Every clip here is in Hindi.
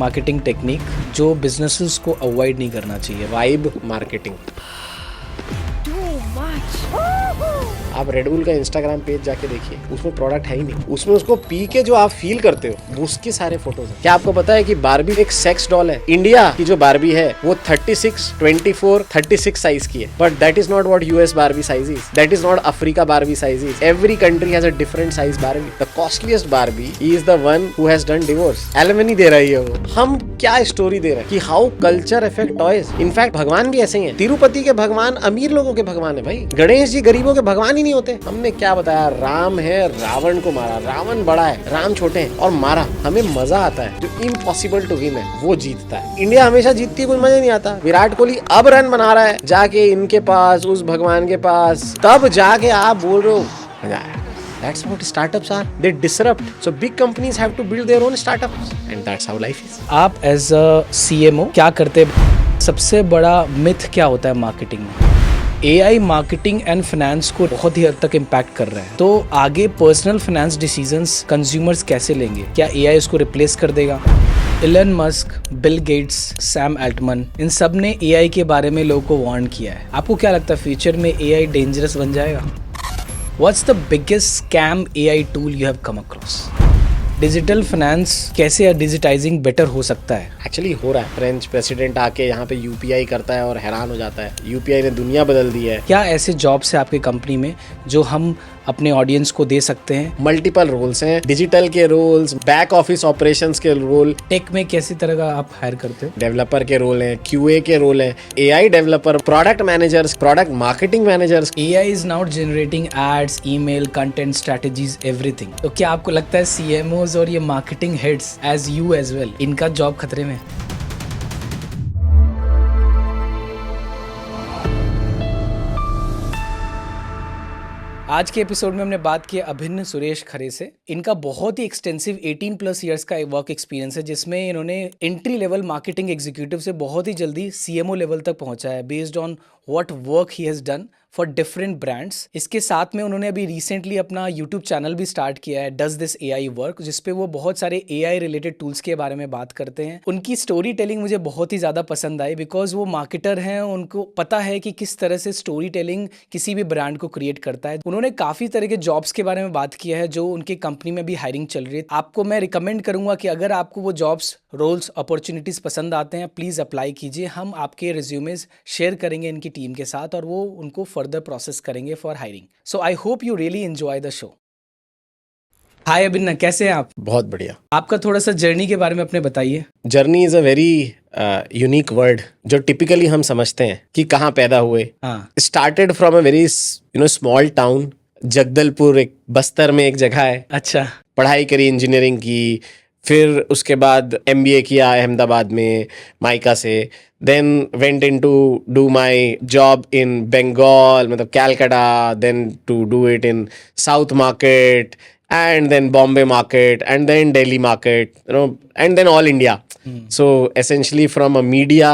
मार्केटिंग टेक्निक जो बिजनेसेस को अवॉइड नहीं करना चाहिए? Vibe marketing. आप रेडबुल का इंस्टाग्राम पेज जाके देखिए, उसमें प्रोडक्ट है ही नहीं, उसमें उसको पी के जो आप फील करते हो उसके सारे फोटोज हैं। क्या आपको पता है कि बारबी एक सेक्स डॉल है? इंडिया की जो बारबी है वो 36, 24, 36 साइज की है, but that is not what US Barbie size is, that is not Africa Barbie size is. Every country has a different size Barbie. The costliest Barbie is the one who has done divorce. Alimony दे रही है वो। हम क्या स्टोरी दे रहे हैं कि how culture affect toys. In fact भगवान भी ऐसे ही है। तिरुपति के भगवान अमीर लोगों के भगवान है भाई, गणेश जी गरीबों के भगवान ही नहीं होते। हमने क्या बताया, राम है, रावण को मारा, रावण बड़ा है, राम छोटे हैं और मारा। हमें मजा आता है, जो इम्पॉसिबल टू विन है वो जीतता है। इंडिया हमेशा जीतती है, कोई मजा नहीं आता। विराट कोहली अब रन बना रहा है जाके इनके पास, उस भगवान के पास, तब जाके आप बोल रहे हो मजा आया। That's what startups are. They disrupt. So big companies have to build their own startups, and that's how life is. आप एज अ CMO क्या करते हैं? सबसे बड़ा मिथ क्या होता है मार्केटिंग में? AI मार्केटिंग एंड फाइनेंस को बहुत ही हद तक इम्पैक्ट कर रहा है, तो आगे पर्सनल फाइनेंस डिसीजंस कंज्यूमर्स कैसे लेंगे? क्या AI इसको रिप्लेस कर देगा? Elon Musk, Bill Gates, Sam Altman, इन सब ने AI के बारे में लोगों को वार्न किया है। आपको क्या लगता है फ्यूचर में AI डेंजरस बन जाएगा? What's the biggest scam AI tool you have come across? Digital finance कैसे डिजिटाइजिंग बेटर हो सकता है? एक्चुअली हो रहा है। फ्रेंच प्रेसिडेंट आके यहाँ पे UPI करता है और हैरान हो जाता है। UPI ने दुनिया बदल दी है। क्या ऐसे जॉब्स है आपकी कंपनी में जो हम अपने ऑडियंस को दे सकते हैं? मल्टीपल रोल्स हैं, डिजिटल के रोल्स, बैक ऑफिस ऑपरेशंस के रोल। टेक में कैसी तरह का आप हायर करते हो? डेवलपर के रोल हैं, QA के रोल हैं, AI developer, product managers, product marketing managers. AI is now generating ads, email, content strategies, everything. तो क्या आपको लगता है CMOs और ये marketing heads as you as well, इनका जॉब खतरे में? आज के एपिसोड में हमने बात की अभिन्न सुरेश खरे से। इनका बहुत ही एक्सटेंसिव 18+ ईयर्स का वर्क एक्सपीरियंस है, जिसमें इन्होंने एंट्री लेवल मार्केटिंग एग्जीक्यूटिव से बहुत ही जल्दी CMO लेवल तक पहुंचा है, based on what work he has done for different brands. इसके साथ में उन्होंने अभी रिसेंटली अपना यूट्यूब चैनल भी स्टार्ट किया है, डज दिस AI वर्क, जिसपे वो बहुत सारे AI रिलेटेड टूल्स के बारे में बात करते हैं। उनकी स्टोरी टेलिंग मुझे बहुत ही ज़्यादा पसंद आई, बिकॉज वो मार्केटर हैं, उनको पता है कि किस तरह से स्टोरी टेलिंग किसी भी ब्रांड को क्रिएट करता है। उन्होंने काफ़ी तरह के जॉब्स के बारे में बात किया है जो उनके कंपनी में भी हायरिंग चल रही है। आपको मैं रिकमेंड करूँगा कि अगर आपको वो जॉब्स, रोल्स, अपॉर्चुनिटीज़ पसंद आते हैं, प्लीज़ अप्लाई कीजिए। हम आपके रिज्यूमेज शेयर करेंगे इनकी टीम के साथ और वो उनको फर्दर प्रोसेस करेंगे for hiring. So I hope you really enjoy the show. Hi Abhinna, कैसे हैं आप? बहुत बढ़िया। आपका थोड़ा सा जर्नी के बारे में अपने बताइए। Journey is a very unique word, जो टिपिकली हम समझते हैं कि कहाँ पैदा हुए। Started from a very small town, Jagdalpur, एक बस्तर में एक जगह है। अच्छा। पढ़ाई करी, इंजीनियरिंग की, फिर उसके बाद MBA किया अहमदाबाद में माइका से। Then went in to do my job in Bengal, मतलब Calcutta, then to do it in south market, and then Bombay market, and then Delhi market, and then all India. So essentially from a media,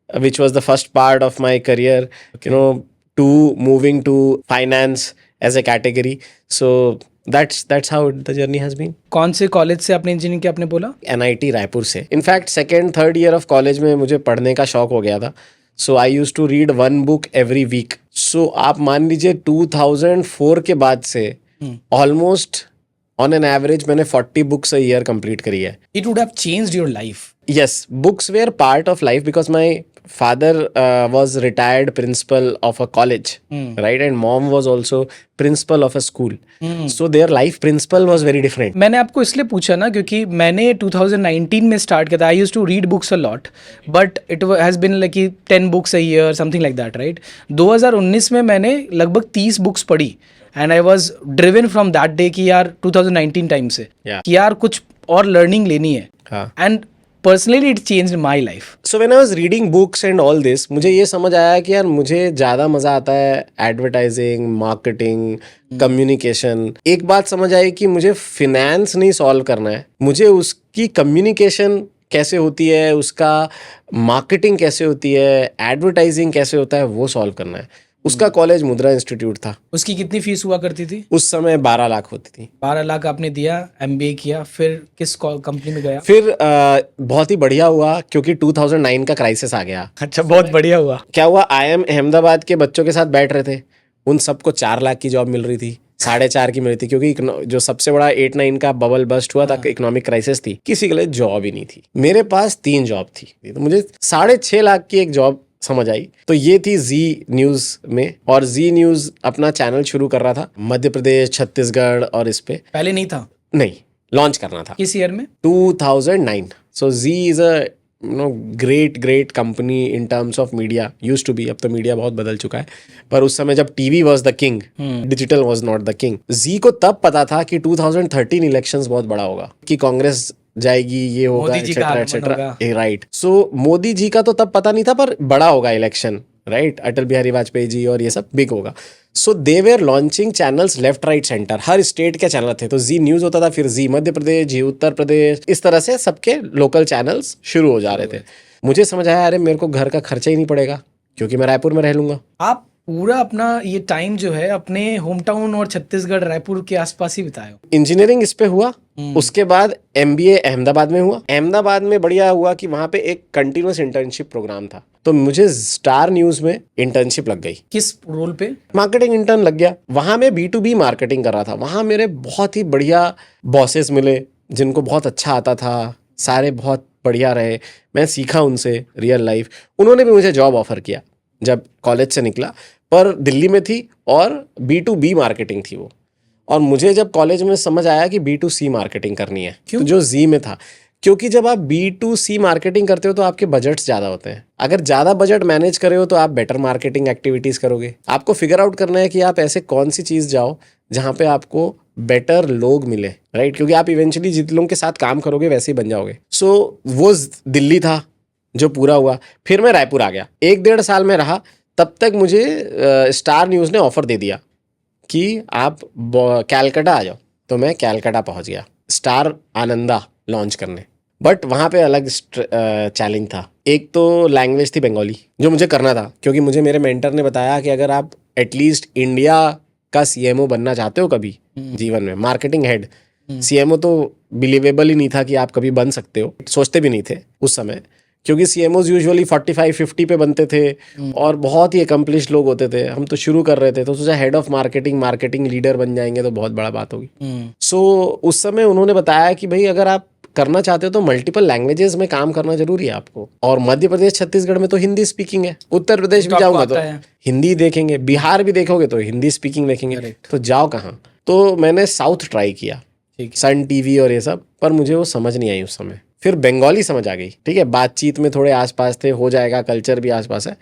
which was the first part of my career, to moving to finance as a category. So that's how the journey has been. कौन से कॉलेज से आपने इंजीनियरिंग किया आपने बोला? NIT रायपुर से। In fact 2nd, 3rd year of college में मुझे पढ़ने का शौक हो गया था। So I used to read 1 book every week. So आप मान लीजिए 2004 के बाद से almost on an average मैंने 40 books a year complete करी है। It would have changed your life. Yes, books were part of life because my father was retired principal of a college, right? And mom was also principal of a school. So their life principle was very different. मैंने आपको इसलिए पूछा ना क्योंकि मैंने 2019 में स्टार्ट किया था। I used to read books a lot, but it has been like 10 books a year, something like that, right? 2019 में मैंने लगभग 30 बुक्स पढ़ी and I was driven from that day कि यार 2019 टाइम से कि यार कुछ और लर्निंग लेनी है। And personally it changed my life. So when I was reading books and all this, मुझे ये समझ आया कि यार मुझे ज़्यादा मज़ा आता है एडवर्टाइजिंग, मार्केटिंग, कम्युनिकेशन। एक बात समझ आई कि मुझे फिनेंस नहीं सॉल्व करना है, मुझे उसकी कम्युनिकेशन कैसे होती है, उसका मार्केटिंग कैसे होती है, एडवर्टाइजिंग कैसे होता है, वो सॉल्व करना है। उसका कॉलेज मुद्रा इंस्टीट्यूट था। उसकी कितनी फीस हुआ करती थी? उस समय 12 लाख होती थी। 12 लाख आपने दिया, एमबीए किया, फिर किस कंपनी में गया? फिर बहुत ही बढ़िया हुआ क्योंकि 2009 का क्राइसिस आ गया। अच्छा, बहुत बढ़िया हुआ। क्या हुआ, IIM अहमदाबाद के बच्चों के साथ बैठ रहे थे, उन सबको 4 लाख की जॉब मिल रही थी, 4.5 की मिल रही थी, क्योंकि जो सबसे बड़ा 8-9 का बबल बस्ट हुआ था, इकोनॉमिक क्राइसिस थी, किसी के लिए जॉब ही नहीं थी। मेरे पास 3 जॉब थी, तो मुझे 6.5 लाख की एक जॉब समझ आई। तो ये थी जी न्यूज में, और जी न्यूज अपना चैनल शुरू कर रहा था मध्य प्रदेश, छत्तीसगढ़ और इस पे। पहले नहीं था? नहीं, लॉन्च करना था। किस ईयर में? 2009। So Zee is a great company in terms of media, used to be. अब तो मीडिया बहुत बदल चुका है, पर उस समय जब TV was the king, digital was not the king. Zee को तब पता था कि 2013 इलेक्शंस बहुत बड़ा होगा, कि कांग्रेस जाएगी, ये होगा, etcetera etcetera, right. So Modi ji का तो तब पता नहीं था, पर बड़ा होगा इलेक्शन, राइट। अटल बिहारी वाजपेयी जी और ये सब बिग होगा। So they were launching channels left right centre, हर स्टेट के चैनल थे। तो जी न्यूज होता था, फिर जी मध्य प्रदेश, जी उत्तर प्रदेश, इस तरह से सबके लोकल चैनल्स शुरू हो जा रहे थे। मुझे समझ आया, अरे मेरे को घर का खर्चा ही नहीं पड़ेगा, क्योंकि मैं रायपुर में रह लूंगा। आप पूरा अपना ये टाइम जो है अपने होम टाउन और छत्तीसगढ़, रायपुर के आसपास ही बिताए हो। इंजीनियरिंग इस पे हुआ, उसके बाद MBA अहमदाबाद में हुआ। अहमदाबाद में बढ़िया हुआ कि वहां पे एक कंटिन्यूअस इंटर्नशिप प्रोग्राम था, तो मुझे स्टार न्यूज में इंटर्नशिप लग गई। किस रोल पे? मार्केटिंग इंटर्न लग गया। वहां मैं B2B मार्केटिंग कर रहा था। वहां मेरे बहुत ही बढ़िया बॉसेस मिले, जिनको बहुत अच्छा आता था, सारे बहुत बढ़िया रहे, मैं सीखा उनसे रियल लाइफ। उन्होंने भी मुझे जॉब ऑफर किया जब कॉलेज से निकला, पर दिल्ली में थी और B2B मार्केटिंग थी वो। और मुझे जब कॉलेज में समझ आया कि B2C मार्केटिंग करनी है, तो जो जी में था, क्योंकि जब आप B2C मार्केटिंग करते हो तो आपके बजट्स ज़्यादा होते हैं। अगर ज़्यादा बजट मैनेज करे हो तो आप बेटर मार्केटिंग एक्टिविटीज़ करोगे। आपको फिगर आउट करना है कि आप ऐसे कौन सी चीज़ जाओ जहाँ पे आपको बेटर लोग मिले, राइट, क्योंकि आप इवेंचुअली जिन लोगों के साथ काम करोगे वैसे ही बन जाओगे। सो वो दिल्ली था जो पूरा हुआ। फिर मैं रायपुर आ गया, 1-1.5 साल में रहा। तब तक मुझे स्टार न्यूज़ ने ऑफर दे दिया कि आप कैलकाटा आ जाओ। तो मैं कैलकाटा पहुंच गया स्टार आनंदा लॉन्च करने। बट वहाँ पे अलग चैलेंज था। एक तो लैंग्वेज थी बंगाली, जो मुझे करना था, क्योंकि मुझे मेरे मेंटर ने बताया कि अगर आप एटलीस्ट इंडिया का CMO बनना चाहते हो कभी जीवन में, मार्केटिंग हेड, CMO तो बिलीवेबल ही नहीं था कि आप कभी बन सकते हो, सोचते भी नहीं थे उस समय, क्योंकि CMOs यूजुअली 45-50 पे बनते थे और बहुत ही एकम्प्लिश्ड लोग होते थे। हम तो शुरू कर रहे थे, तो सोचा हेड ऑफ मार्केटिंग लीडर बन जाएंगे तो बहुत बड़ा बात होगी। सो उस समय उन्होंने बताया कि भाई अगर आप करना चाहते हो तो मल्टीपल लैंग्वेजेस में काम करना जरूरी है आपको। और मध्य प्रदेश छत्तीसगढ़ में तो हिंदी स्पीकिंग है, उत्तर प्रदेश भी जाऊंगा तो हिंदी देखेंगे, बिहार भी देखोगे तो हिंदी स्पीकिंग देखेंगे, तो जाओ कहाँ। तो मैंने साउथ ट्राई किया, सन TV और ये सब, पर मुझे वो समझ नहीं आई उस समय। फिर बंगाली समझ आ गई, ठीक है, बातचीत में थोड़े आसपास थे, हो जाएगा, कल्चर भी आसपास है,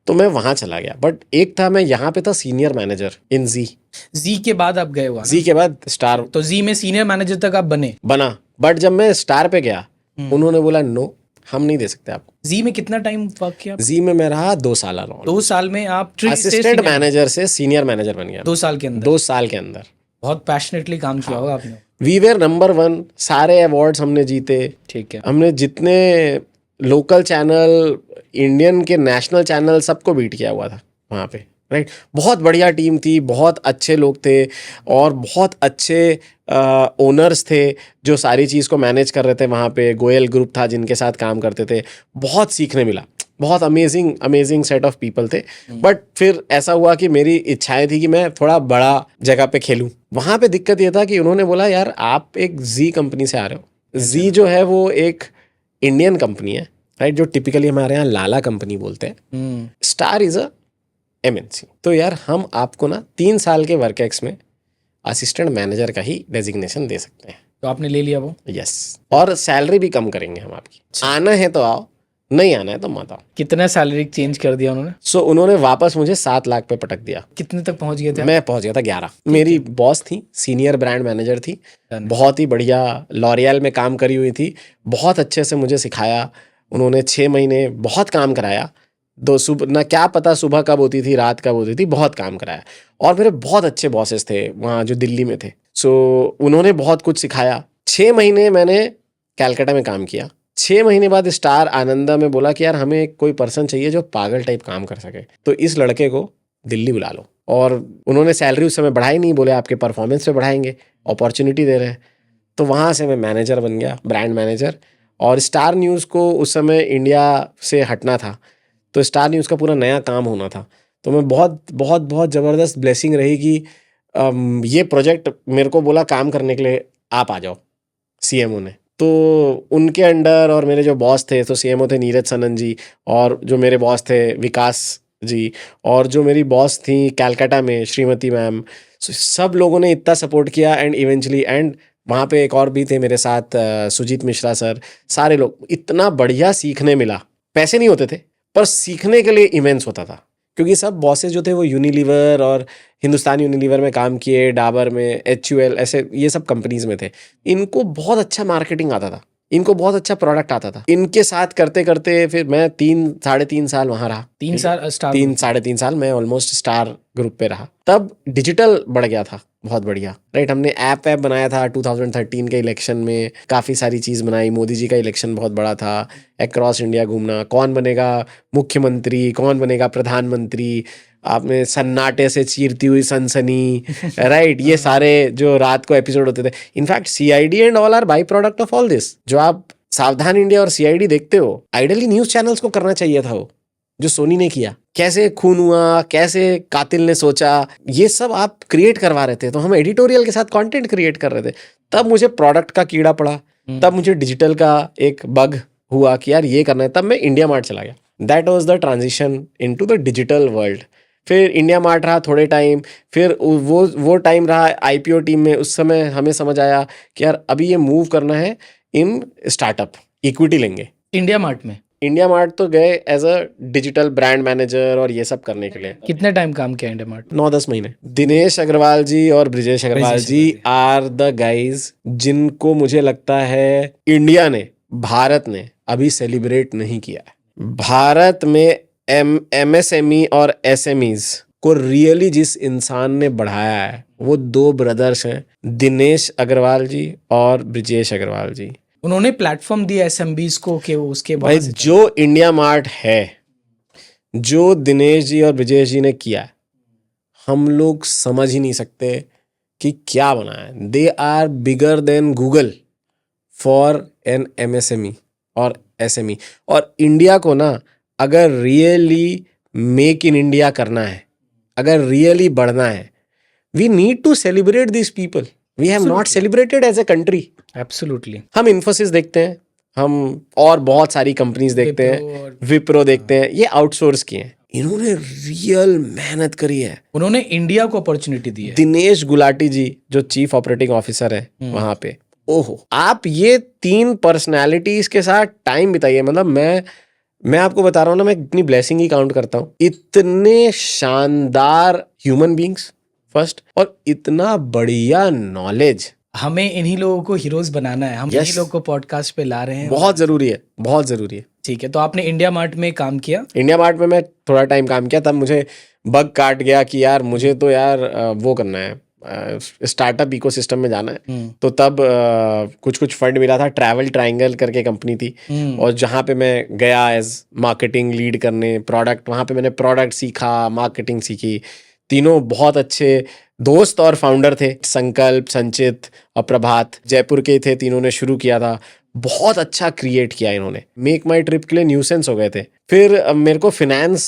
तो मैं वहां चला गया। बट एक था, मैं यहाँ पे था सीनियर मैनेजर इन जी के बाद आप गए हुआ? जी के बाद स्टार। तो जी में सीनियर मैनेजर तक आप बना। बट जब मैं स्टार पे गया, उन्होंने बोला नो, हम नहीं दे सकते आपको। जी में कितना टाइम वर्क किया? जी में मैं रहा 2 साल। 2 साल में आप असिस्टेंट मैनेजर से सीनियर मैनेजर बन गया 2 साल के अंदर? 2 साल के अंदर। बहुत पैशनेटली काम किया होगा आपने। वी वेर नंबर 1, सारे अवार्ड्स हमने जीते, ठीक है। हमने जितने लोकल चैनल, इंडियन के नेशनल चैनल, सबको बीट किया हुआ था वहाँ पे, राइट। बहुत बढ़िया टीम थी, बहुत अच्छे लोग थे और बहुत अच्छे ओनर्स थे जो सारी चीज़ को मैनेज कर रहे थे। वहाँ पे गोयल ग्रुप था जिनके साथ काम करते थे, बहुत सीखने मिला, बहुत अमेजिंग सेट ऑफ पीपल थे। बट फिर ऐसा हुआ कि मेरी इच्छाएं थी कि मैं थोड़ा बड़ा जगह पे खेलूं। वहाँ पे दिक्कत ये था कि उन्होंने बोला यार आप एक जी कंपनी से आ रहे हो। जी जो है वो एक इंडियन कंपनी है, राइट, जो टिपिकली हमारे यहाँ लाला कंपनी बोलते हैं। Star is a MNC। तो यार हम आपको ना 3 साल के वर्क एक्स में असिस्टेंट मैनेजर का ही डेजिग्नेशन दे सकते हैं। तो आपने ले लिया वो? यस। और सैलरी भी कम करेंगे हम आपकी। आना है तो आओ, नहीं आना है तो मत आओ। कितना सैलरी चेंज कर दिया उन्होंने? सो उन्होंने वापस मुझे 7 लाख पे पटक दिया। कितने तक पहुंच गए थे? मैं पहुंच गया था 11। मेरी बॉस थी, सीनियर ब्रांड मैनेजर थी, बहुत ही बढ़िया, लॉरियल में काम करी हुई थी, बहुत अच्छे से मुझे सिखाया उन्होंने। 6 महीने बहुत काम कराया। सुबह ना क्या पता सुबह कब होती थी, रात कब होती थी, बहुत काम कराया। और मेरे बहुत अच्छे बॉसेस थे वहाँ जो दिल्ली में थे। सो उन्होंने बहुत कुछ सिखाया। 6 महीने मैंने कैलकाटा में काम किया। 6 महीने बाद स्टार आनंदा में बोला कि यार हमें कोई पर्सन चाहिए जो पागल टाइप काम कर सके। तो इस लड़के को दिल्ली बुला लो। और उन्होंने सैलरी उस समय बढ़ाई नहीं, बोले आपके परफॉर्मेंस पे बढ़ाएंगे, अपॉर्चुनिटी दे रहे हैं। तो वहाँ से मैं मैनेजर बन गया, ब्रांड मैनेजर। और स्टार न्यूज़ को उस समय इंडिया से हटना था, तो स्टार न्यूज़ का पूरा नया काम होना था। तो मैं बहुत बहुत बहुत ज़बरदस्त ब्लेसिंग रही कि ये प्रोजेक्ट मेरे को बोला काम करने के लिए, आप आ जाओ सीएमओ ने। तो उनके अंडर, और मेरे जो बॉस थे, तो सीएमओ थे नीरज सनन जी, और जो मेरे बॉस थे विकास जी, और जो मेरी बॉस थी कैलकाटा में श्रीमती मैम, सब लोगों ने इतना सपोर्ट किया। एंड इवेंचुअली, एंड वहाँ पे एक और भी थे मेरे साथ, सुजीत मिश्रा सर, सारे लोग, इतना बढ़िया सीखने मिला। पैसे नहीं होते थे पर सीखने के लिए इमेंस होता था, क्योंकि सब बॉसेस जो थे वो यूनिलीवर और हिंदुस्तान यूनिलीवर में काम किए, डाबर में, HUL, ऐसे ये सब कंपनीज में थे। इनको बहुत अच्छा मार्केटिंग आता था, इनको बहुत अच्छा प्रोडक्ट आता था। इनके साथ करते करते फिर मैं 3-3.5 साल वहाँ रहा। 3 साल स्टार 3-3.5 साल मैं ऑलमोस्ट स्टार ग्रुप पे रहा। तब डिजिटल बढ़ गया था बहुत बढ़िया, राइट। हमने ऐप बनाया था 2013 के इलेक्शन में, काफ़ी सारी चीज़ बनाई। मोदी जी का इलेक्शन बहुत बड़ा था, अक्रॉस इंडिया घूमना, कौन बनेगा मुख्यमंत्री, कौन बनेगा प्रधानमंत्री, आपने सन्नाटे से चीरती हुई सनसनी, राइट। ये सारे जो रात को एपिसोड होते थे, in fact CID and all are by product of all this. जो आप सावधान इंडिया और CID देखते हो, आइडियली न्यूज़ चैनल्स को करना चाहिए था वो, जो सोनी ने किया। कैसे खून हुआ, कैसे कातिल ने सोचा, ये सब आप क्रिएट करवा रहे थे। तो हम एडिटोरियल के साथ कंटेंट क्रिएट कर रहे थे। तब मुझे प्रोडक्ट का कीड़ा पड़ा, तब मुझे डिजिटल का एक बग हुआ कि यार ये करना है। तब मैं इंडिया मार्ट चला गया। That was the transition into the digital world. फिर इंडिया मार्ट रहा थोड़े टाइम, फिर वो टाइम रहा IPO टीम में। उस समय हमें समझ आया कि यार अभी ये मूव करना है इन स्टार्टअप, इक्विटी लेंगे। इंडिया मार्ट में? इंडिया मार्ट तो गए as a digital brand manager और ये सब करने के लिए। कितने टाइम काम किया इंडिया मार्ट? 9-10 महीने। दिनेश अग्रवाल जी और ब्रिजेश अग्रवाल जी आर द गाइज जिनको मुझे लगता है इंडिया ने, भारत ने अभी सेलिब्रेट नहीं किया है। भारत में MSME और SMEs को रियली जिस इंसान ने बढ़ाया है वो 2 ब्रदर्स हैं, दिनेश अग्रवाल जी और ब्रिजेश अग्रवाल जी। उन्होंने प्लेटफॉर्म दिया SMBs को कि वो उसके भाई बाद जो इंडिया मार्ट है, जो दिनेश जी और ब्रिजेश जी ने किया, हम लोग समझ ही नहीं सकते कि क्या बना है। They are bigger than Google for an MSME और SME। और इंडिया को ना अगर रियली मेक इन इंडिया करना है, अगर रियली बढ़ना है, we need to celebrate this people. We have not celebrated as a country. Absolutely. हम इन्फोसिस देखते हैं, हम और बहुत सारी कंपनीज देखते हैं, विप्रो देखते हैं, ये आउटसोर्स किए हैं। इन्होंने रियल मेहनत करी है, उन्होंने इंडिया को अपॉर्चुनिटी दी है। दिनेश गुलाटी जी जो चीफ ऑपरेटिंग ऑफिसर है वहां पे, ओहो, आप ये 3 पर्सनालिटीज के साथ टाइम बिताइए। मतलब मैं आपको बता रहा हूँ ना, मैं इतनी ब्लेसिंग ही काउंट करता हूँ। इतने शानदार ह्यूमन बींग्स फर्स्ट, और इतना बढ़िया नॉलेज। हमें इन्हीं लोगों को हीरोज बनाना है। हम Yes. इन्हीं लोगों को पॉडकास्ट पे ला रहे हैं। बहुत जरूरी है, बहुत जरूरी है। ठीक है, तो आपने इंडिया मार्ट में काम किया? इंडिया मार्ट में मैं थोड़ा टाइम काम किया, तब मुझे बग काट गया कि यार मुझे तो यार वो करना है, स्टार्टअप इकोसिस्टम में जाना है। तो तब कुछ फंड मिला था, ट्रैवल ट्रायंगल करके कंपनी थी, और जहाँ पे मैं गया एज मार्केटिंग लीड करने, प्रोडक्ट, वहाँ पे मैंने प्रोडक्ट सीखा, मार्केटिंग सीखी। तीनों बहुत अच्छे दोस्त और फाउंडर थे, संकल्प, संचित और प्रभात, जयपुर के थे। तीनों ने शुरू किया था, बहुत अच्छा क्रिएट किया इन्होंने। मेक माई ट्रिप के लिए न्यूसेंस हो गए थे। फिर मेरे को फिनेंस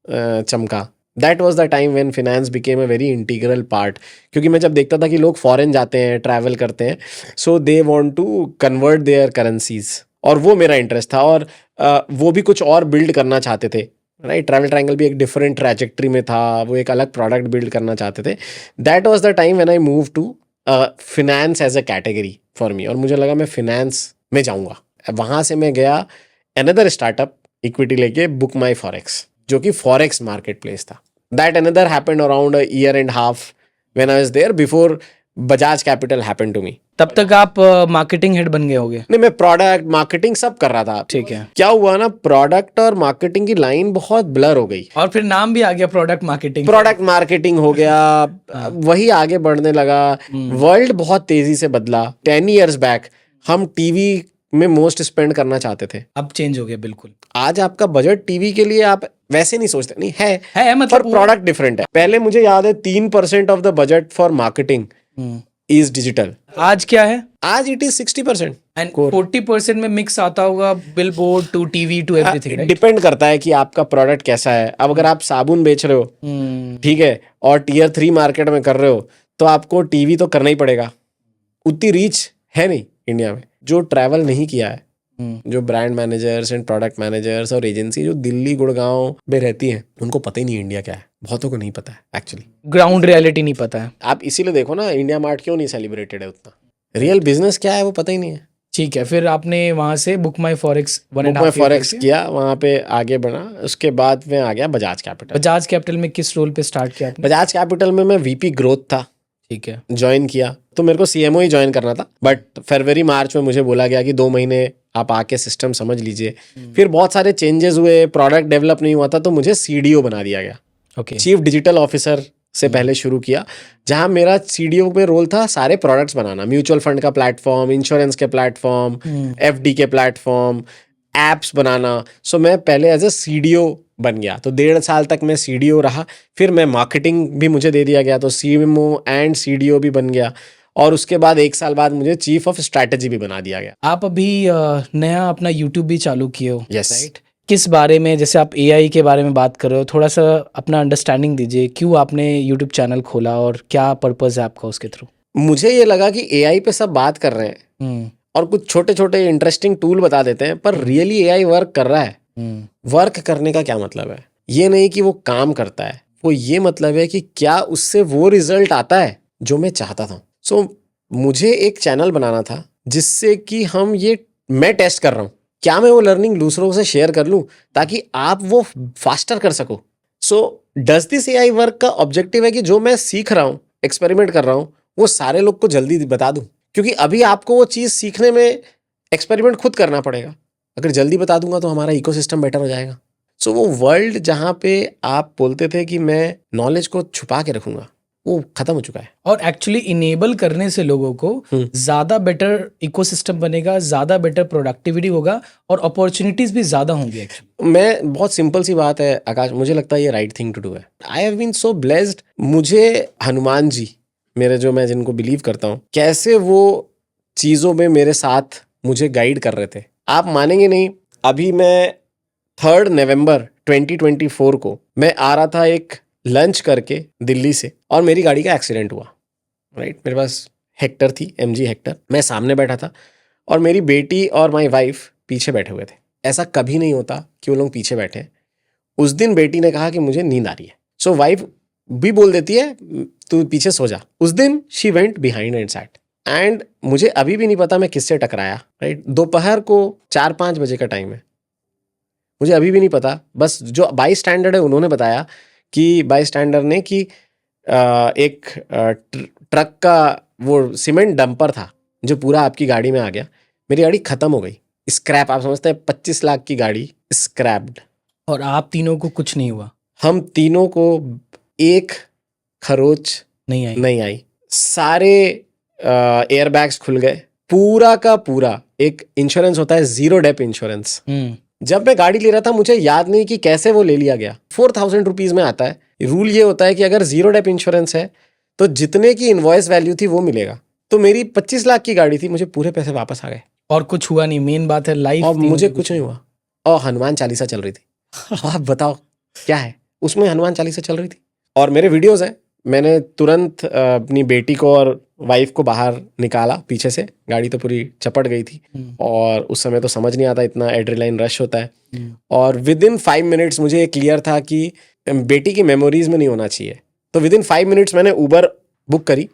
चमका। That was the time when finance became a very integral part, क्योंकि मैं जब देखता था कि लोग फॉरेन जाते हैं, ट्रैवल करते हैं, so they want to convert their currencies, और वो मेरा इंटरेस्ट था। और वो भी कुछ और बिल्ड करना चाहते थे, राइट। ट्रैवल ट्रायंगल भी एक डिफरेंट ट्रैजेक्टरी में था, वो एक अलग प्रोडक्ट बिल्ड करना चाहते थे। That was the time when I move to finance as a category for me, और मुझे लगा मैं फिनेंस में जाऊंगा। वहां से मैं गया अनदर स्टार्टअप इक्विटी लेके, बुक माई फॉरेक्स, जो कि फॉरेक्स मार्केट प्लेस था। That another happened around a year and half when I was there before Bajaj Capital happened to me. तब तक आप मार्केटिंग हेड बन गए होगे? नहीं, मैं प्रोडक्ट मार्केटिंग सब कर रहा था। ठीक है। क्या हुआ ना, प्रोडक्ट और मार्केटिंग की लाइन बहुत ब्लर हो गई, और फिर नाम भी आ गया प्रोडक्ट मार्केटिंग। प्रोडक्ट मार्केटिंग हो गया। वही आगे बढ़ने लगा। वर्ल्ड बहुत तेजी से बदला। 10 years बैक हम टीवी में मोस्ट स्पेंड करना चाहते थे, अब चेंज हो गया बिल्कुल। आज आपका बजट टीवी के लिए आप वैसे नहीं सोचते, नहीं है है पर मतलब प्रोडक्ट डिफरेंट है। पहले मुझे याद है 3% of the budget for marketing is digital. आज क्या है? आज इट इज 60%। एंड 40% में मिक्स आता होगा billboard to TV to everything, right? Depend करता है कि आपका प्रोडक्ट कैसा है। अब अगर आप साबुन बेच रहे हो, ठीक है, और टियर 3 मार्केट में कर रहे हो, तो आपको टीवी तो करना ही पड़ेगा। उतनी रीच है नहीं इंडिया में। जो ट्रैवल नहीं किया है, जो brand managers and product managers और एजेंसी जो दिल्ली गुड़गांव में रहती हैं, उनको पता ही नहीं इंडिया क्या है। बहुतों को नहीं पता है एक्चुअली, ग्राउंड रियलिटी नहीं पता है। आप इसीलिए देखो ना, इंडिया मार्ट क्यों नहीं सेलिब्रेटेड है उतना। रियल बिजनेस क्या है वो पता ही नहीं है। ठीक है, फिर आपने वहां से बुक माई फॉरेक्स बुक माई फॉरेक्स किया, वहाँ पे आगे बढ़ा। उसके बाद में आ गया बजाज कैपिटल। बजाज कैपिटल में किस रोल पे स्टार्ट किया आपने? बजाज कैपिटल में मैं वीपी ग्रोथ था। ठीक है। ज्वाइन किया तो मेरे को सीएमओ ही ज्वाइन करना था, बट फरवरी मार्च में मुझे बोला गया कि 2 महीने आप आके सिस्टम समझ लीजिए। फिर बहुत सारे चेंजेस हुए, प्रोडक्ट डेवलप नहीं हुआ था, तो मुझे सीडीओ बना दिया गया। ओके। चीफ डिजिटल ऑफिसर से पहले शुरू किया, जहां मेरा सीडीओ में रोल था सारे प्रोडक्ट्स बनाना, म्यूचुअल फंड का प्लेटफॉर्म, इंश्योरेंस के प्लेटफॉर्म, एफडी के प्लेटफॉर्म, एप्स बनाना। सो मैं पहले एज ए सीडीओ बन गया, तो 1.5 साल तक मैं सीडीओ रहा। फिर मैं मार्केटिंग भी मुझे दे दिया गया, तो सीएमओ एंड सीडीओ भी बन गया। और उसके बाद 1 साल बाद मुझे चीफ ऑफ स्ट्रैटेजी भी बना दिया गया। आप अभी नया अपना यूट्यूब भी चालू किए हो, Yes. राइट? किस बारे में, जैसे आप एआई के बारे में बात कर रहे हो, थोड़ा सा अपना अंडरस्टैंडिंग दीजिए, क्यों आपने यूट्यूब चैनल खोला और क्या पर्पस है आपका उसके थ्रू? मुझे ये लगा कि एआई पे सब बात कर रहे हैं और कुछ छोटे छोटे इंटरेस्टिंग टूल बता देते हैं, पर रियली एआई वर्क कर रहा है। वर्क करने का क्या मतलब है? ये नहीं कि वो काम करता है, वो ये मतलब है कि क्या उससे वो रिजल्ट आता है जो मैं चाहता था। सो मुझे एक चैनल बनाना था जिससे कि हम ये, मैं टेस्ट कर रहा हूँ, क्या मैं वो लर्निंग दूसरों से शेयर कर लूँ ताकि आप वो फास्टर कर सको। So does this AI work का ऑब्जेक्टिव है कि जो मैं सीख रहा हूँ, एक्सपेरिमेंट कर रहा हूँ, वो सारे लोग को जल्दी बता दूं, क्योंकि अभी आपको वो चीज़ सीखने में एक्सपेरिमेंट खुद करना पड़ेगा। अगर जल्दी बता दूंगा तो हमारा इकोसिस्टम बेटर हो जाएगा। सो वो वर्ल्ड जहाँ पे आप बोलते थे कि मैं नॉलेज को छुपा के रखूंगा, वो खत्म हो चुका है। और एक्चुअली इनेबल करने से लोगों को ज्यादा बेटर इकोसिस्टम बनेगा, ज्यादा बेटर प्रोडक्टिविटी होगा और अपॉर्चुनिटीज भी ज्यादा होंगी। एक्चुअली मैं, बहुत सिंपल सी बात है आकाश, मुझे लगता है ये राइट थिंग टू डू है। I have been so blessed. मुझे हनुमान जी, मेरे जो, मैं जिनको बिलीव करता हूँ, कैसे वो चीज़ों में मेरे साथ मुझे गाइड कर रहे थे। आप मानेंगे नहीं, अभी मैं 3 नवंबर 2024 को मैं आ रहा था एक लंच करके दिल्ली से, और मेरी गाड़ी का एक्सीडेंट हुआ, राइट। मेरे पास हेक्टर थी, MG हेक्टर। मैं सामने बैठा था और मेरी बेटी और माई वाइफ पीछे बैठे हुए थे। ऐसा कभी नहीं होता कि वो लोग पीछे बैठे। उस दिन बेटी ने कहा कि मुझे नींद आ रही है, सो वाइफ भी बोल देती है तू पीछे सो जा। उस दिन she went behind and set, and मुझे अभी भी नहीं पता मैं किससे टकराया, राइट। दोपहर को 4-5 बजे का टाइम है, मुझे अभी भी नहीं पता। बस जो बाई स्टैंडर्ड है उन्होंने बताया कि बाई स्टैंडर ने कि एक ट्रक का वो सीमेंट डंपर था जो पूरा आपकी गाड़ी में आ गया। मेरी गाड़ी खत्म हो गई, स्क्रैप। आप समझते हैं 25 लाख की गाड़ी स्क्रैप्ड। और आप तीनों को कुछ नहीं हुआ? हम तीनों को एक खरोच नहीं आई। सारे एयरबैग्स खुल गए, पूरा का पूरा। एक इंश्योरेंस होता है, 0 डेप इंश्योरेंस। जब मैं गाड़ी ले रहा था मुझे याद नहीं कि कैसे वो ले लिया गया। 4000 रुपीज में आता है। रूल ये होता है कि अगर 0 डेप इंश्योरेंस है तो जितने की इनवॉइस वैल्यू थी वो मिलेगा। तो मेरी 25 लाख की गाड़ी थी, मुझे पूरे पैसे वापस आ गए और कुछ हुआ नहीं। मेन बात है लाइफ। और मुझे कुछ नहीं हुआ। और हनुमान चालीसा चल रही थी। आप बताओ क्या है उसमें, हनुमान चालीसा चल रही थी। और मेरे वीडियोस हैं, मैंने तुरंत अपनी बेटी को और वाइफ को बाहर निकाला पीछे से। गाड़ी तो पूरी चपट गई थी और उस समय तो समझ नहीं आता, इतना एड्रेनालिन रश होता है। और विद इन 5 मिनट्स मुझे ये क्लियर था कि बेटी की मेमोरीज में नहीं होना चाहिए। तो विद इन 5 मिनट्स मैंने उबर बुक करी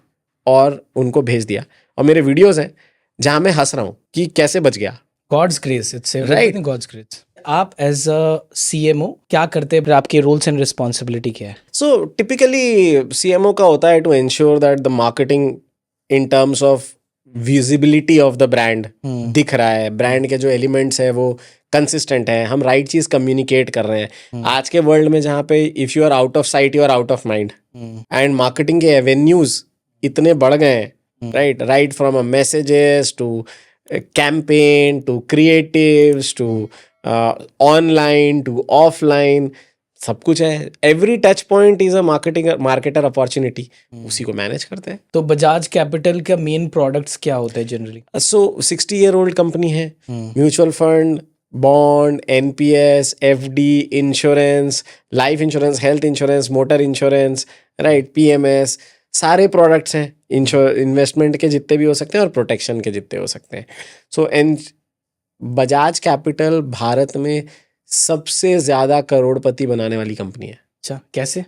और उनको भेज दिया। और मेरे वीडियोस हैं जहाँ मैं हंस रहा हूँ कि कैसे बच गया। God's grace, it's Right. God's grace. आप एज अ CMO क्या करते हैं, आपके रोल्स एंड रिस्पॉन्सिबिलिटी क्या है? सो टिपिकली CMO का होता है to ensure that the marketing in terms of visibility of the brand दिख रहा है, ब्रांड के जो एलिमेंट्स है वो कंसिस्टेंट है, हम राइट चीज कम्युनिकेट कर रहे हैं। आज के वर्ल्ड में जहाँ पे if you are out of sight you are out of mind, and marketing के एवेन्यूज इतने बढ़ गए हैं, right from messages to campaign to creatives to online to offline. सब कुछ है, every touch point is a marketer opportunity, उसी को मैनेज करते हैं। तो बजाज कैपिटल का मेन प्रोडक्ट्स क्या होते हैं जनरली? सो 60-year-old कंपनी है, mutual fund, bond, NPS, FD, insurance, life insurance, health insurance, motor insurance, right, PMS, सारे प्रोडक्ट्स हैं इन्वेस्टमेंट के जितने भी हो सकते हैं और प्रोटेक्शन के जितने हो सकते हैं। सो बजाज कैपिटल भारत में सबसे ज्यादा करोड़पति बनाने वाली कंपनी है। अच्छा, कैसे?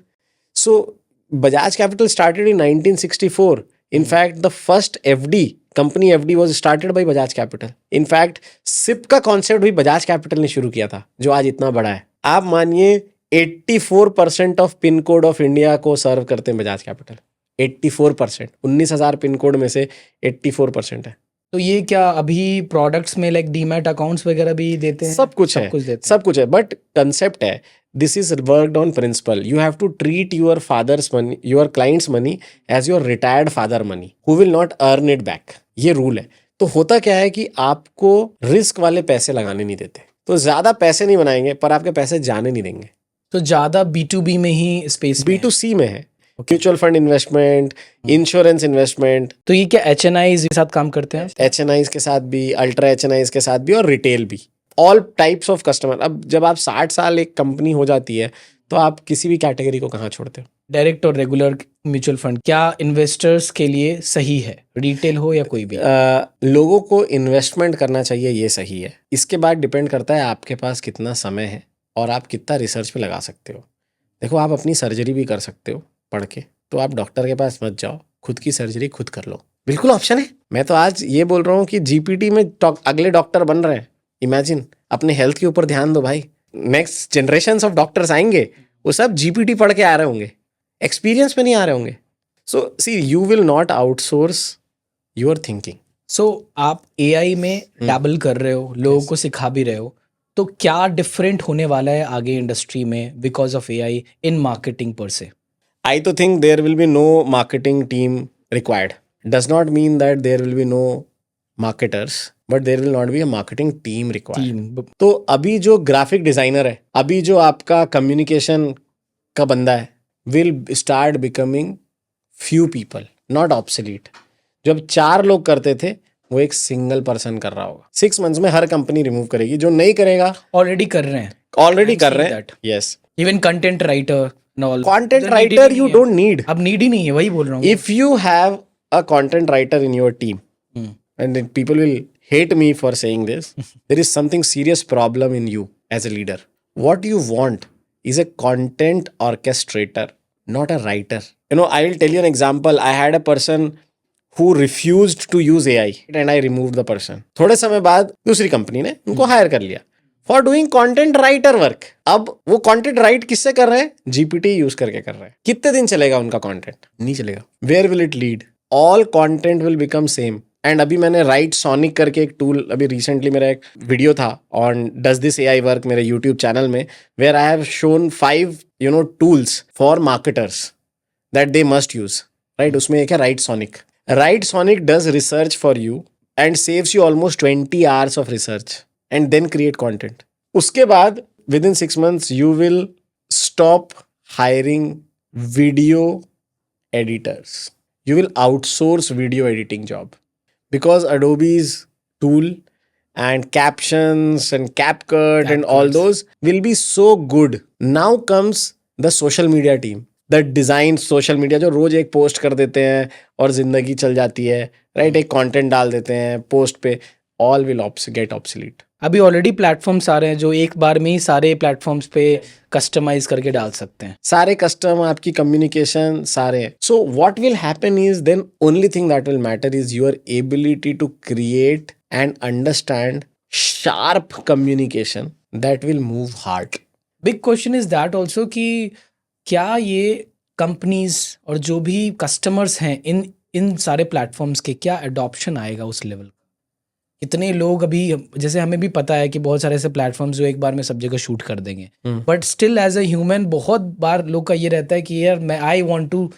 So Bajaj Capital started in 1964. In fact, the first FD company FD was started by Bajaj Capital. In fact, SIP का कॉन्सेप्ट भी बजाज कैपिटल ने शुरू किया था, जो आज इतना बड़ा है। आप मानिए 84% of pin code of India को सर्व करते हैं बजाज कैपिटल। 84%, 19,000 पिन कोड में से 84% है। तो ये क्या अभी प्रोडक्ट्स में लाइक डीमैट अकाउंट्स वगैरह भी देते हैं? सब कुछ है, सब कुछ है, बट कंसेप्ट है, this is worked on principle. You have to treat your father's money, your client's money as your retired father money, who will not earn it back. ये रूल है। तो होता क्या है कि आपको रिस्क वाले पैसे लगाने नहीं देते, तो ज्यादा पैसे नहीं बनाएंगे पर आपके पैसे जाने नहीं देंगे। तो ज्यादा B2B में ही स्पेस, B2C में है, mutual fund investment, insurance investment. तो ये क्या HNIs के साथ काम करते हैं? HNIs के साथ भी, अल्ट्रा HNIs के साथ भी और रिटेल भी, ऑल टाइप्स ऑफ कस्टमर। अब जब आप 60 साल एक कंपनी हो जाती है तो आप किसी भी कैटेगरी को कहाँ छोड़ते हो? डायरेक्ट और रेगुलर म्यूचुअल फंड क्या इन्वेस्टर्स के लिए सही है, रिटेल हो या कोई भी? लोगों को इन्वेस्टमेंट करना चाहिए, ये सही है। इसके बाद डिपेंड करता है आपके पास कितना समय है और आप कितना रिसर्च पे लगा सकते हो। देखो, आप अपनी सर्जरी भी कर सकते हो पढ़ के, तो आप डॉक्टर के पास मत जाओ, खुद की सर्जरी खुद कर लो, बिल्कुल ऑप्शन है। मैं तो आज ये बोल रहा हूँ कि जीपीटी में अगले डॉक्टर बन रहे हैं। इमेजिन, अपने हेल्थ के ऊपर ध्यान दो भाई। नेक्स्ट जनरेशंस ऑफ डॉक्टर्स आएंगे, वो सब जीपीटी पढ़ के आ रहे होंगे, एक्सपीरियंस में नहीं आ रहे होंगे। So see, you will not outsource your thinking. So आप एआई में डैबल कर रहे हो, लोगों को सिखा भी रहे हो, तो क्या डिफरेंट होने वाला है आगे इंडस्ट्री में because of AI in marketing पर से? I तो think there will be no marketing team required. Does not mean that there will be no marketers, but there will not be a marketing team required. तो अभी जो ग्राफिक डिजाइनर है, अभी जो आपका कम्युनिकेशन का बंदा है, will start becoming few people, not obsolete. जब 4 लोग करते थे, वो एक सिंगल पर्सन कर रहा होगा। 6 months में हर कंपनी रिमूव करेगी, जो नहीं करेगा ऑलरेडी कर रहे हैं, ऑलरेडी कर रहे हैं। Yes, even content writer, content writer you don't need. अब नीड ही नहीं है, वही बोल रहा हूँ। If you have a content writer in your team, and then people will hate me for saying this, there is something serious problem in you as a leader. What you want is a content orchestrator, not a writer. You know, I will tell you an example. I had a person who refused to use AI and I removed the person. थोड़े समय बाद दूसरी कंपनी ने उनको हायर कर लिया for doing content writer work. अब वो कॉन्टेंट राइट किससे कर रहे हैं? जीपीटी यूज करके कर रहे हैं। कितने दिन चलेगा उनका कॉन्टेंट? नहीं चलेगा। Where will it lead? All content will become same. And अभी मैंने राइट सोनिक करके एक टूल, अभी रिसेंटली मेरा एक वीडियो था on does this AI work मेरे यूट्यूब चैनल में, where I have shown 5 tools for marketers that they must use, right? उसमें एक है Writesonic. Writesonic does research for you and saves you almost 20 hours of research and then create content. उसके बाद within 6 months you will stop hiring video editors. You will outsource video editing job because Adobe's tool and captions and CapCut and all those will be so good. Now comes the social media team. The design social media जो रोज एक पोस्ट कर देते हैं और जिंदगी चल जाती है, राइट? एक कंटेंट डाल देते हैं पोस्ट पे, all will get obsolete. अभी ऑलरेडी प्लेटफॉर्म्स आ रहे हैं जो एक बार में ही सारे प्लेटफॉर्म्स पे कस्टमाइज करके डाल सकते हैं, सारे कस्टम, आपकी कम्युनिकेशन सारे। So what will happen is then only thing that will matter is your ability to create and understand sharp communication that will move heart. Big question is that also कि क्या ये कंपनीज और जो भी कस्टमर्स हैं इन सारे प्लेटफॉर्म्स के, क्या एडॉप्शन आएगा उस लेवल? इतने लोग अभी, जैसे हमें भी पता है कि बहुत सारे ऐसे प्लेटफॉर्म्स जो एक बार में सब जगह शूट कर देंगे, but still as a human बहुत बार लोग का ये रहता है कि यार मैं I want to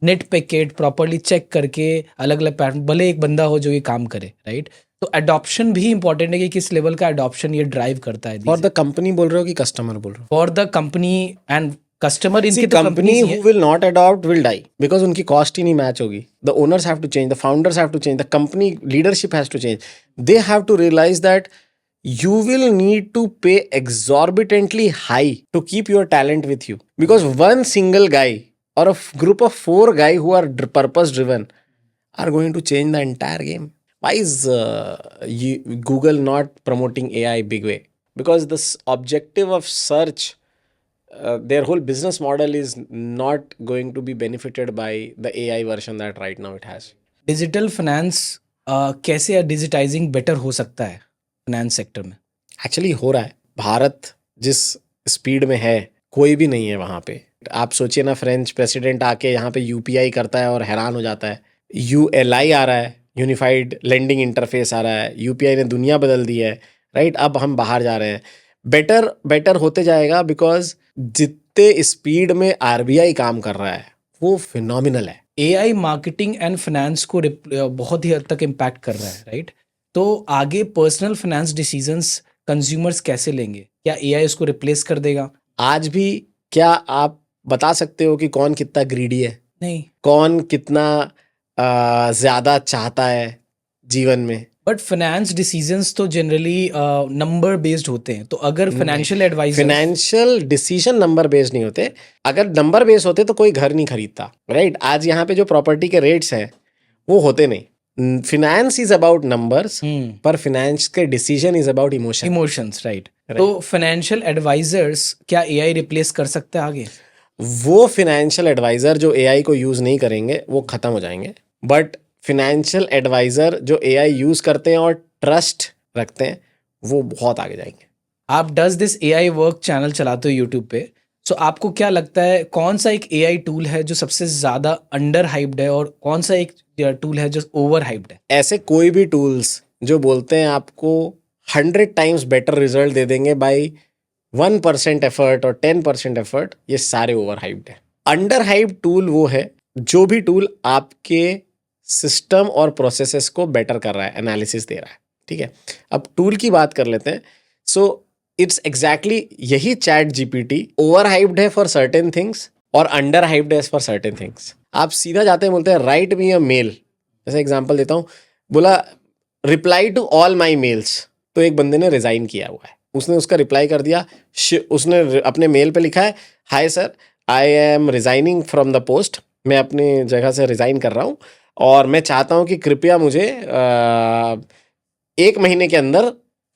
nitpick it properly, check करके अलग अलग प्लेटफॉर्म, भले एक बंदा हो जो ये काम करे, राइट? तो अडॉप्शन भी इंपॉर्टेंट है कि किस लेवल का अडॉप्शन ये ड्राइव करता है फॉर द कंपनी बोल रहे हो कि कस्टमर बोल रहे हो? For the company and customer, इनकी तो कंपनी कंपनीज ही हु हैं। Will not adopt will die because उनकी कॉस्ट ही नहीं मैच होगी. The owners have to change, the founders have to change, the company leadership has to change. They have to realise that you will need to pay exorbitantly high to keep your talent with you, because one single guy or a group of 4 guys who are purpose driven are going to change the entire game. Why is Google not promoting AI big way? Because this objective of search, their whole business model is not going to be benefited by the AI version that right now it has. Digital finance कैसे डिजिटाइजिंग बेटर हो सकता है फाइनेंस सेक्टर में? एक्चुअली हो रहा है. भारत जिस स्पीड में है कोई भी नहीं है वहाँ पे. आप सोचिए ना, फ्रेंच प्रेसिडेंट आके यहाँ पे यूपीआई करता है और हैरान हो जाता है. यूएलआई आ रहा है, यूनिफाइड लेंडिंग इंटरफेस आ रहा है. यूपीआई ने दुनिया बदल दी है, राइट? अब हम बाहर जा रहे हैं. बेटर बेटर होते जाएगा, बिकॉज जितने स्पीड में आरबीआई काम कर रहा है वो फिनोमिनल है. एआई मार्केटिंग एंड फाइनेंस को बहुत ही हद तक इम्पैक्ट कर रहा है, राइट? तो आगे पर्सनल फाइनेंस डिसीजंस कंज्यूमर्स कैसे लेंगे? क्या एआई उसको रिप्लेस कर देगा? आज भी क्या आप बता सकते हो कि कौन कितना ग्रीडी है? नहीं. कौन कितना ज्यादा चाहता है जीवन में? बट फाइनेंस डिसीजंस तो जनरली नंबर बेस्ड होते हैं. तो अगर financial adviser, financial decision number based नहीं होते. अगर नंबर बेस्ड होते तो कोई घर नहीं खरीदता, राइट? आज यहाँ पे जो प्रॉपर्टी के रेट्स हैं वो होते नहीं. फिनेंस इज अबाउट नंबर्स, पर फिनेंस के decision is about emotions, right? तो फाइनेंशियल एडवाइजर्स क्या एआई रिप्लेस कर सकते हैं आगे? वो फाइनेंशियल एडवाइजर जो एआई को यूज नहीं करेंगे वो खत्म हो जाएंगे. बट फाइनेंशियल एडवाइजर जो एआई यूज करते हैं और ट्रस्ट रखते हैं वो बहुत आगे जाएंगे. आप does this AI work channel चलाते हो यूट्यूब पे, सो आपको क्या लगता है कौन सा एक एआई टूल है जो सबसे ज्यादा अंडर हाइप्ड है और कौन सा एक टूल है जो ओवर हाइप्ड है? ऐसे कोई भी टूल्स जो बोलते हैं आपको 100 टाइम्स बेटर रिजल्ट दे देंगे बाय 1% एफर्ट और 10% एफर्ट, ये सारे ओवर हाइप्ड है. अंडर हाइप्ड टूल वो है जो भी टूल आपके सिस्टम और प्रोसेसेस को बेटर कर रहा है, एनालिसिस दे रहा है. ठीक है, अब टूल की बात कर लेते हैं. सो इट्स एग्जैक्टली यही चैट जीपीटी ओवर हाइप्ड है फॉर सर्टेन थिंग्स और अंडर हाइप्ड है फॉर सर्टेन थिंग्स. आप सीधा जाते हैं, बोलते हैं राइट मी अ मेल. जैसे एग्जांपल देता हूँ, बोला reply to all my mails. तो एक बंदे ने रिजाइन किया हुआ है, उसने उसका रिप्लाई कर दिया. उसने अपने मेल पे लिखा है, hi sir, I am resigning from the post. मैं अपनी जगह से रिजाइन कर रहा हूँ और मैं चाहता हूँ कि कृपया मुझे 1 महीने के अंदर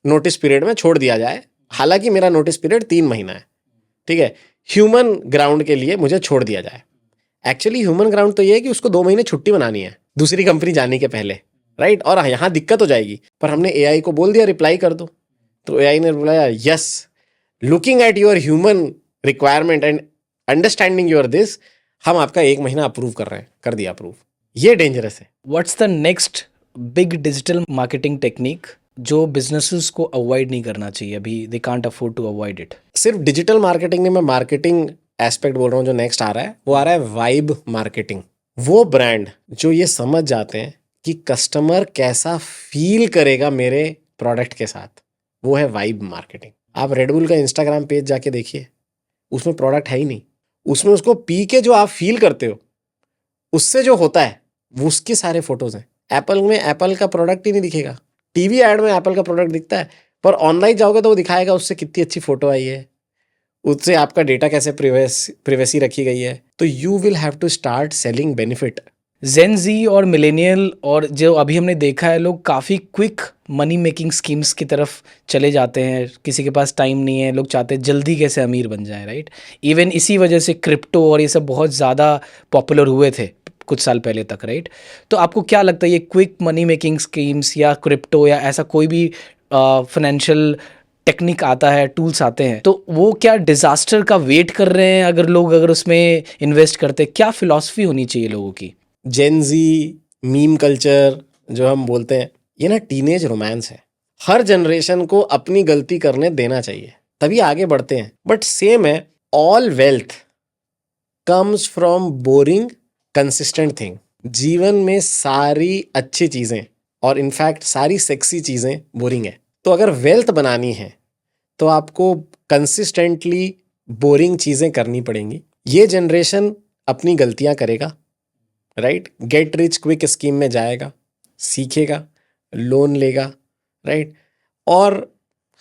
नोटिस पीरियड में छोड़ दिया जाए. हालांकि मेरा नोटिस पीरियड 3 महीना है. ठीक है, ह्यूमन ग्राउंड के लिए मुझे छोड़ दिया जाए. एक्चुअली ह्यूमन ग्राउंड तो ये है कि उसको 2 महीने छुट्टी बनानी है दूसरी कंपनी जाने के पहले, राइट? और यहाँ दिक्कत हो जाएगी, पर हमने एआई को बोल दिया रिप्लाई कर दो, तो एआई ने बोला yes, looking at your human requirement and understanding your this, हम आपका 1 महीना अप्रूव कर रहे हैं. कर दिया अप्रूव. ये डेंजरस है. What's the next big digital marketing technique जो बिजनेसेस को अवॉइड नहीं करना चाहिए अभी? They can't afford to avoid it. सिर्फ डिजिटल मार्केटिंग में मैं मार्केटिंग एस्पेक्ट बोल रहा हूँ. जो नेक्स्ट आ रहा है वो आ रहा है वाइब मार्केटिंग. वो ब्रांड जो ये समझ जाते हैं कि कस्टमर कैसा फील करेगा मेरे प्रोडक्ट के साथ, वो है वाइब मार्केटिंग. आप रेडबुल का इंस्टाग्राम पेज जाके देखिए, उसमें प्रोडक्ट है ही नहीं. उसमें उसको पी के जो आप फील करते हो उससे जो होता है वो उसके सारे फोटोज हैं. एप्पल में एप्पल का प्रोडक्ट ही नहीं दिखेगा. टीवी एड में एप्पल का प्रोडक्ट दिखता है, पर ऑनलाइन जाओगे तो वो दिखाएगा उससे कितनी अच्छी फोटो आई है, उससे आपका डेटा कैसे प्रिवेसी रखी गई है. तो you will have to start selling benefit. Gen Z और मिलेनियल और जो अभी हमने देखा है, लोग काफ़ी क्विक मनी मेकिंग स्कीम्स की तरफ चले जाते हैं. किसी के पास टाइम नहीं है, लोग चाहते हैं जल्दी कैसे अमीर बन जाए, राइट? इवन इसी वजह से क्रिप्टो और ये सब बहुत ज़्यादा पॉपुलर हुए थे कुछ साल पहले तक, राइट? तो आपको क्या लगता है ये क्विक मनी मेकिंग स्कीम्स या क्रिप्टो या ऐसा कोई भी फाइनेंशियल टेक्निक आता है, टूल्स आते हैं, तो वो क्या डिजास्टर का वेट कर रहे हैं अगर उसमें इन्वेस्ट करते हैं? क्या फिलॉसफी होनी चाहिए लोगों की? जेन जी, मीम कल्चर जो हम बोलते हैं, ये ना टीनेज रोमांस है. हर जनरेशन को अपनी गलती करने देना चाहिए, तभी आगे बढ़ते हैं. बट सेम है, all wealth comes from boring consistent thing. जीवन में सारी अच्छी चीजें और इनफैक्ट सारी सेक्सी चीज़ें बोरिंग है। तो अगर वेल्थ बनानी है तो आपको कंसिस्टेंटली बोरिंग चीज़ें करनी पड़ेंगी। ये जनरेशन अपनी गलतियां करेगा, right, get rich quick scheme में जाएगा, सीखेगा, लोन लेगा, राइट, और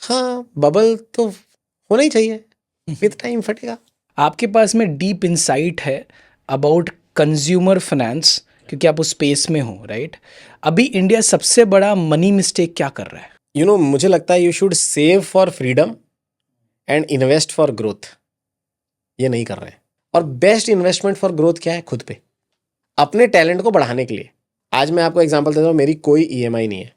हाँ बबल तो होना ही चाहिए, विद टाइम फटेगा। आपके पास में डीप इंसाइट है अबाउट कंज्यूमर फाइनेंस, क्योंकि आप उस स्पेस में हो, राइट। अभी इंडिया सबसे बड़ा मनी मिस्टेक क्या कर रहा है? मुझे लगता है you should save for freedom and invest for growth. ये नहीं कर रहे हैं। और बेस्ट इन्वेस्टमेंट फॉर ग्रोथ क्या है? खुद पे, अपने टैलेंट को बढ़ाने के लिए। आज मैं आपको एग्जांपल देता हूँ, मेरी कोई ईएमआई नहीं है,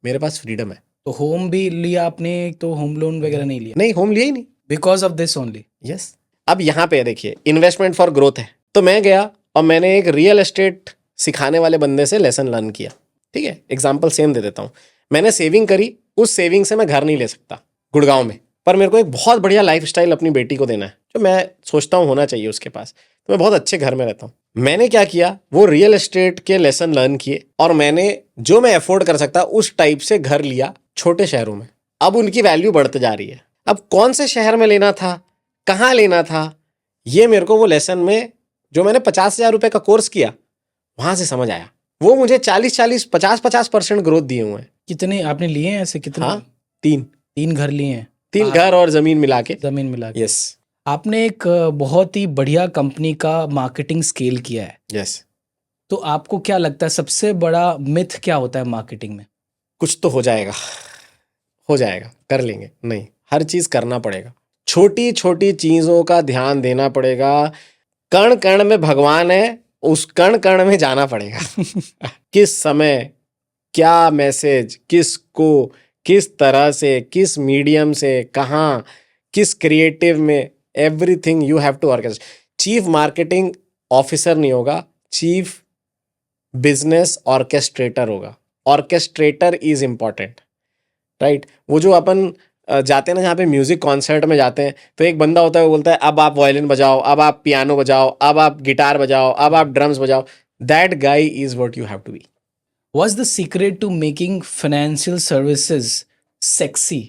मेरे पास फ्रीडम है। तो होम भी लिया आपने, तो होम लोन वगैरह नहीं लिया? नहीं, होम लिया ही नहीं, because of this only. Yes. अब यहाँ पे देखिए, इन्वेस्टमेंट फॉर ग्रोथ है, तो मैं गया और मैंने एक रियल एस्टेट सिखाने वाले बंदे से लेसन लर्न किया, ठीक है। एग्जाम्पल सेम दे देता हूँ, मैंने सेविंग करी, उस सेविंग से मैं घर नहीं ले सकता गुड़गांव में, पर मेरे को एक बहुत बढ़िया लाइफस्टाइल अपनी बेटी को देना है, जो मैं सोचता हूँ होना चाहिए उसके पास, तो मैं बहुत अच्छे घर में रहता हूँ। मैंने क्या किया, वो रियल एस्टेट के लेसन लर्न किए और मैंने जो मैं अफोर्ड कर सकता उस टाइप से घर लिया छोटे शहरों में। अब उनकी वैल्यू बढ़ते जा रही है। अब कौन से शहर में लेना था, कहाँ लेना था, ये मेरे को वो लेसन में, जो मैंने 50,000 रुपए का कोर्स किया, वहां से समझ आया। वो मुझे 40-40, 50-50% ग्रोथ दिए हुए हैं। कितने आपने लिए हैं ऐसे? कितने? हाँ, 3 घर लिए हैं? 3 घर और जमीन मिला के। जमीन मिला के। यस। आपने एक बहुत ही बढ़िया कंपनी का मार्केटिंग स्केल किया है। यस। तो आपको क्या लगता है सबसे बड़ा मिथ क्या होता है मार्केटिंग में? कुछ तो हो जाएगा, हो जाएगा, कर लेंगे। नहीं, हर चीज करना पड़ेगा, छोटी छोटी चीजों का ध्यान देना पड़ेगा। कण कण में भगवान है, उस कण कण में जाना पड़ेगा। किस समय क्या मैसेज, किसको, किस तरह से, किस मीडियम से, कहाँ, किस क्रिएटिव में, everything you have to orchestrate. Chief marketing officer नहीं होगा, चीफ बिजनेस ऑर्केस्ट्रेटर होगा। Orchestrator is important, right. वो जो अपन जाते हैं ना, जहाँ पे म्यूजिक कॉन्सर्ट में जाते हैं, तो एक बंदा होता है, वो बोलता है अब आप वायलिन बजाओ, अब आप पियानो बजाओ, अब आप गिटार बजाओ, अब आप ड्रम्स बजाओ। That guy is what you have to be. What's the secret to making financial services sexy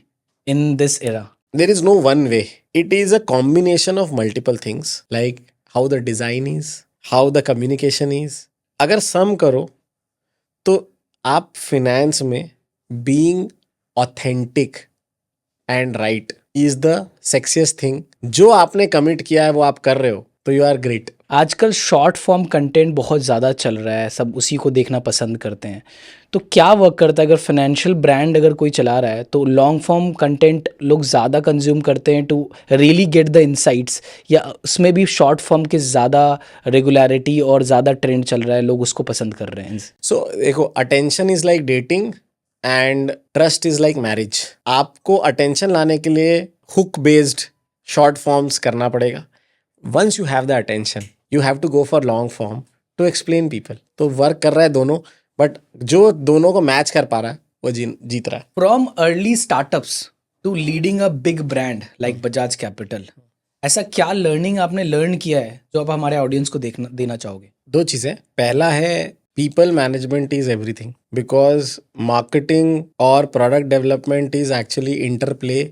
in this era? There is no one way. It is a combination of multiple things, like how the design is, how the communication is. अगर सम करो तो आप फिनेंस में being authentic and right is the sexiest thing. जो आपने कमिट किया है वो आप कर रहे हो, तो यू आर ग्रेट। आजकल शॉर्ट फॉर्म कंटेंट बहुत ज़्यादा चल रहा है, सब उसी को देखना पसंद करते हैं। तो क्या वर्क करता है अगर फाइनेंशियल ब्रांड अगर कोई चला रहा है, तो लॉन्ग फॉर्म कंटेंट लोग ज़्यादा कंज्यूम करते हैं to really get the insights, या उसमें भी शॉर्ट फॉर्म की ज़्यादा रेगुलरिटी और ज़्यादा ट्रेंड चल रहा है, लोग उसको पसंद कर रहे हैं? सो देखो, attention is like dating and trust is like marriage. आपको अटेंशन लाने के लिए हुक बेस्ड शॉर्ट फॉर्म्स करना पड़ेगा। Once you have the attention, you have to go for long form to explain people. तो वर्क कर रहा है दोनों, बट जो दोनों को मैच कर पा रहा है वो जीत रहा है। From early startups to leading a big brand like Bajaj Capital, ऐसा क्या लर्निंग आपने लर्न किया है जो आप हमारे ऑडियंस को देना चाहोगे? 2 चीजें। पहला है people management is everything, because marketing और product development is actually interplay,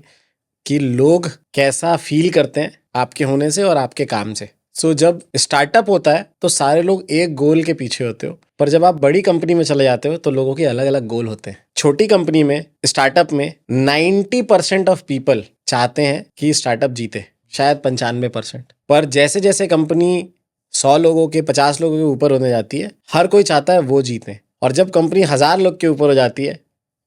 कि लोग कैसा फील करते हैं आपके होने से और आपके काम से। सो जब स्टार्टअप होता है तो सारे लोग एक गोल के पीछे होते हो, पर जब आप बड़ी कंपनी में चले जाते हो तो लोगों के अलग अलग गोल होते हैं। छोटी कंपनी में, स्टार्टअप में 90% ऑफ पीपल चाहते हैं कि स्टार्टअप जीते, शायद 95%। पर जैसे जैसे कंपनी 100 लोगों के, 50 लोगों के ऊपर होने जाती है, हर कोई चाहता है वो जीते। और जब कंपनी 1000 लोग के ऊपर हो जाती है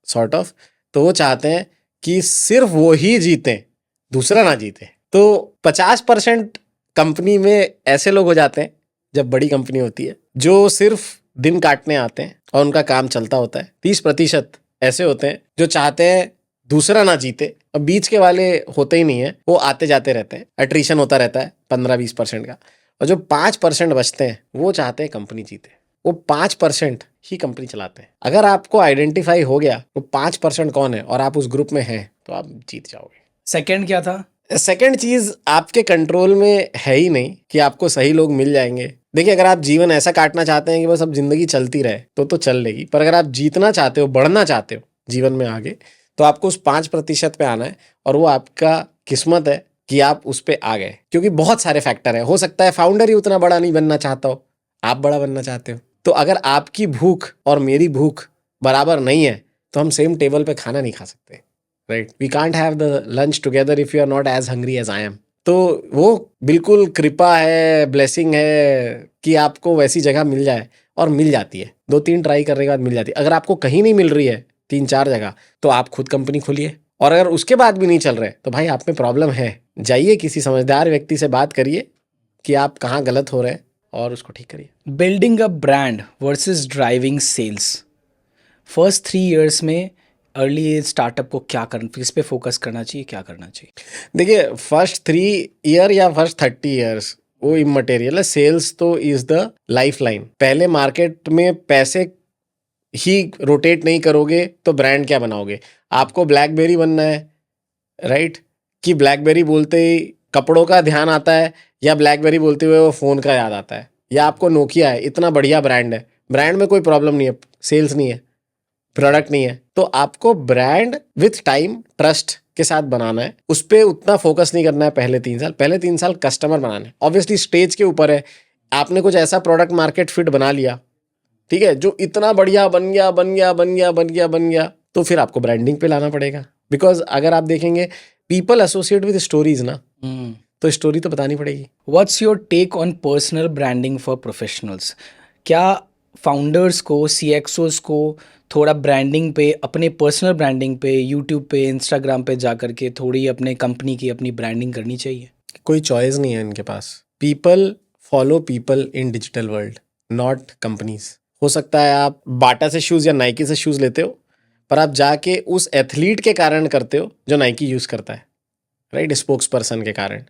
सॉर्ट ऑफ, तो वो चाहते हैं कि सिर्फ वो ही जीते, दूसरा ना जीते। तो 50% कंपनी में ऐसे लोग हो जाते हैं जब बड़ी कंपनी होती है, जो सिर्फ दिन काटने आते हैं और उनका काम चलता होता है। 30% ऐसे होते हैं जो चाहते हैं दूसरा ना जीते, और बीच के वाले होते ही नहीं है, वो आते जाते रहते हैं, एट्रिशन होता रहता है 15-20% का। और जो 5% बचते हैं वो चाहते हैं कंपनी जीते, वो 5% ही कंपनी चलाते हैं। अगर आपको आइडेंटिफाई हो गया वो 5% कौन है और आप उस ग्रुप में हैं, तो आप जीत जाओगे। सेकंड क्या था? सेकंड चीज आपके कंट्रोल में है ही नहीं कि आपको सही लोग मिल जाएंगे देखिए, अगर आप जीवन ऐसा काटना चाहते हैं कि बस अब जिंदगी चलती रहे तो चल लेगी, पर अगर आप जीतना चाहते हो, बढ़ना चाहते हो जीवन में आगे, तो आपको उस 5% पे आना है, और वो आपका किस्मत है कि आप उस पे आ गए। क्योंकि बहुत सारे फैक्टर है, हो सकता है फाउंडर ही उतना बड़ा नहीं बनना चाहता हो, आप बड़ा बनना चाहते हो। तो अगर आपकी भूख और मेरी भूख बराबर नहीं है तो हम सेम टेबल पे खाना नहीं खा सकते, right? We can't have the lunch together if you are not as hungry as I am. तो वो बिल्कुल कृपा है, ब्लेसिंग है कि आपको वैसी जगह मिल जाए, और मिल जाती है। 2-3 ट्राई करने के बाद मिल जाती है। अगर आपको कहीं नहीं मिल रही है 3-4 जगह, तो आप खुद कंपनी खोलिए। और अगर उसके बाद भी नहीं चल रहे तो भाई आप में प्रॉब्लम है, जाइए किसी समझदार व्यक्ति से बात करिए कि आप कहाँ गलत हो रहे हैं और उसको ठीक करिए। Building a brand versus driving sales, first 3 years में अर्ली एज स्टार्टअप को क्या करना, किस पे फोकस करना चाहिए, क्या करना चाहिए? देखिए, फर्स्ट 3 ईयर या फर्स्ट 30 ईयर्स वो इमटेरियल है। सेल्स तो इज द लाइफ लाइन। पहले मार्केट में पैसे ही रोटेट नहीं करोगे तो ब्रांड क्या बनाओगे? आपको ब्लैकबेरी बनना है, राइट? कि ब्लैकबेरी बोलते ही कपड़ों का ध्यान आता है, या ब्लैकबेरी बोलते हुए वो फ़ोन का याद आता है, या आपको नोकिया है, इतना बढ़िया ब्रांड है, ब्रांड में कोई प्रॉब्लम नहीं है, सेल्स नहीं है, प्रोडक्ट नहीं है, तो आपको ब्रांड विथ टाइम ट्रस्ट के साथ बनाना है। उस पर उतना फोकस नहीं करना है पहले 3 साल। पहले 3 साल कस्टमर बनाना है। ऑब्वियसली स्टेज के ऊपर है, आपने कुछ ऐसा प्रोडक्ट मार्केट फिट बना लिया, ठीक है, जो इतना बढ़िया बन गया बन गया बन गया बन गया बन गया, तो फिर आपको ब्रांडिंग पे लाना पड़ेगा। बिकॉज अगर आप देखेंगे पीपल एसोसिएट विद स्टोरीज ना, तो स्टोरी तो बतानी पड़ेगी। What's your take on personal branding for professionals? क्या फाउंडर्स को, CXOs को थोड़ा ब्रांडिंग पे, अपने पर्सनल ब्रांडिंग पे, यूट्यूब पे, इंस्टाग्राम पे जा करके थोड़ी अपने कंपनी की अपनी ब्रांडिंग करनी चाहिए? कोई चॉइस नहीं है इनके पास। People follow people in digital world, not companies. हो सकता है आप बाटा से शूज़ या नाइकी से शूज़ लेते हो, पर आप जाके उस एथलीट के कारण करते हो जो नाइकी यूज़ करता है, राइट? स्पोक्स पर्सन के कारण।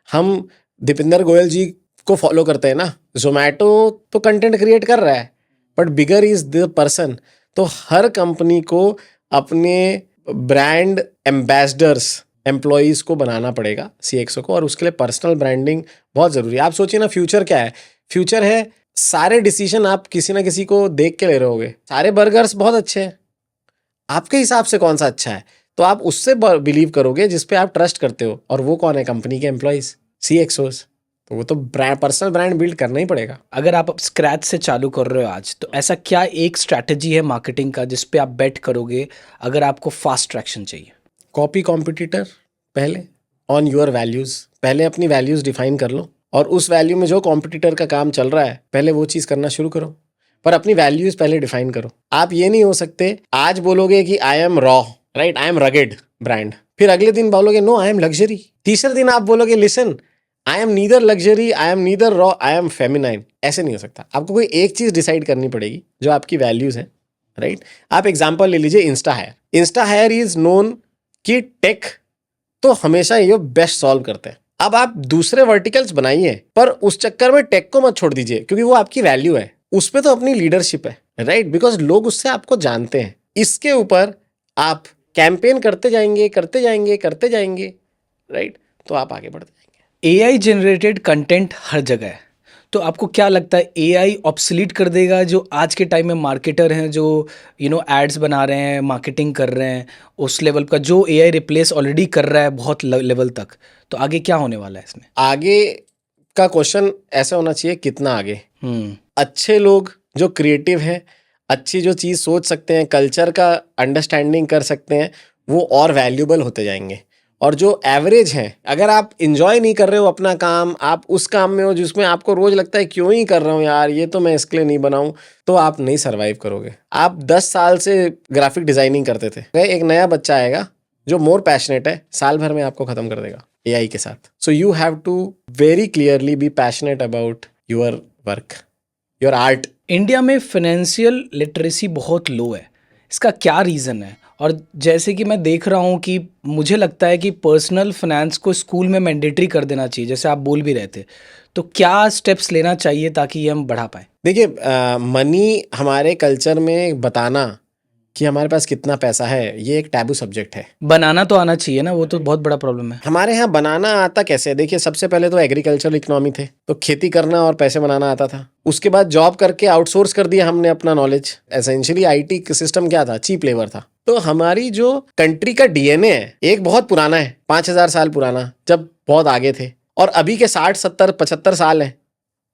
हम दीपिंदर गोयल जी को फॉलो करते हैं ना। जोमैटो तो कंटेंट क्रिएट कर रहा है, but bigger is the person. तो हर कंपनी को अपने ब्रांड एम्बेसडर्स, एम्प्लॉयज़ को बनाना पड़ेगा, CXO को, और उसके लिए पर्सनल ब्रांडिंग बहुत ज़रूरी है। आप सोचिए ना, फ्यूचर क्या है? फ्यूचर है सारे डिसीजन आप किसी ना किसी को देख के ले रहे होगे। सारे बर्गर्स बहुत अच्छे हैं, आपके हिसाब से कौन सा अच्छा है, तो आप उससे बिलीव करोगे जिस पे आप ट्रस्ट करते हो, और वो कौन है? कंपनी के एम्प्लॉयज़, CXOs। तो वो तो पर्सनल ब्रांड बिल्ड करना ही पड़ेगा। अगर आप स्क्रैच से चालू कर रहे हो आज, तो ऐसा क्या एक स्ट्रैटेजी है मार्केटिंग का जिस पे आप बेट करोगे अगर आपको फास्ट ट्रैक्शन चाहिए? कॉपी कॉम्पिटिटर पहले, ऑन योर वैल्यूज़। पहले अपनी वैल्यूज़ डिफाइन कर लो, और उस वैल्यू में जो कॉम्पिटिटर का काम चल रहा है पहले वो चीज़ करना शुरू करो, पर अपनी वैल्यूज़ पहले डिफाइन करो। आप ये नहीं हो सकते आज बोलोगे कि I am raw, right, I am rugged brand, फिर अगले दिन बोलोगे नो आई एम लग्जरी, तीसरे दिन आप बोलोगे listen I am neither luxury, I am neither raw, I am feminine. ऐसे नहीं हो सकता। आपको कोई एक चीज़ डिसाइड करनी पड़ेगी जो आपकी वैल्यूज़ है, राइट? आप एग्जाम्पल ले लीजिए InstaHire. InstaHire is known कि टेक तो हमेशा ये बेस्ट सॉल्व करते हैं। अब आप दूसरे वर्टिकल्स बनाइए, पर उस चक्कर में टेक को मत छोड़ दीजिए, क्योंकि वो आपकी वैल्यू है, उस पर तो अपनी लीडरशिप है, राइट? बिकॉज लोग उससे आपको जानते हैं। इसके ऊपर आप कैंपेन करते जाएंगे करते जाएंगे करते जाएंगे, राइट? तो आप आगे बढ़ते जाएंगे। AI जनरेटेड कंटेंट हर जगह है, तो आपको क्या लगता है AI ऑब्सलीट कर देगा जो आज के टाइम में मार्केटर हैं, जो एड्स बना रहे हैं, मार्केटिंग कर रहे हैं, उस लेवल का जो AI रिप्लेस ऑलरेडी कर रहा है बहुत लेवल तक? तो आगे क्या होने वाला है इसमें? आगे का क्वेश्चन ऐसा होना चाहिए, कितना आगे? अच्छे लोग जो क्रिएटिव हैं, अच्छी जो चीज़ सोच सकते हैं, कल्चर का अंडरस्टैंडिंग कर सकते हैं, वो और वैल्यूबल होते जाएंगे। और जो एवरेज हैं, अगर आप इंजॉय नहीं कर रहे हो अपना काम, आप उस काम में हो जिसमें आपको रोज लगता है क्यों ही कर रहा हूँ यार, ये तो मैं इसके लिए नहीं बनाऊँ, तो आप नहीं सर्वाइव करोगे। आप 10 साल से ग्राफिक डिजाइनिंग करते थे, एक नया बच्चा आएगा जो मोर पैशनेट है, साल भर में आपको खत्म कर देगा AI के साथ। So you have to very clearly be passionate about your work, your art. India में फाइनेंशियल लिटरेसी बहुत लो है, इसका क्या रीज़न है? और जैसे कि मैं देख रहा हूँ कि मुझे लगता है कि पर्सनल फाइनेंस को स्कूल में मैंडेटरी कर देना चाहिए, जैसे आप बोल भी रहे थे, तो क्या स्टेप्स लेना चाहिए ताकि ये हम बढ़ा पाएँ? देखिए, मनी हमारे कल्चर में बताना कि हमारे पास कितना पैसा है, ये एक टैबू सब्जेक्ट है। बनाना तो आना चाहिए ना, वो तो बहुत बड़ा प्रॉब्लम है। हमारे यहाँ बनाना आता कैसे? देखिए, सबसे पहले तो एग्रीकल्चरल इकोनॉमी थे, तो खेती करना और पैसे बनाना आता था। उसके बाद जॉब करके आउटसोर्स कर दिया हमने अपना नॉलेज। एसेंशियली आईटी सिस्टम क्या था? चीप लेबर था। तो हमारी जो कंट्री का डीएनए है, एक बहुत पुराना है, 5000 साल पुराना, जब बहुत आगे थे, और अभी के 60 70 75 साल है,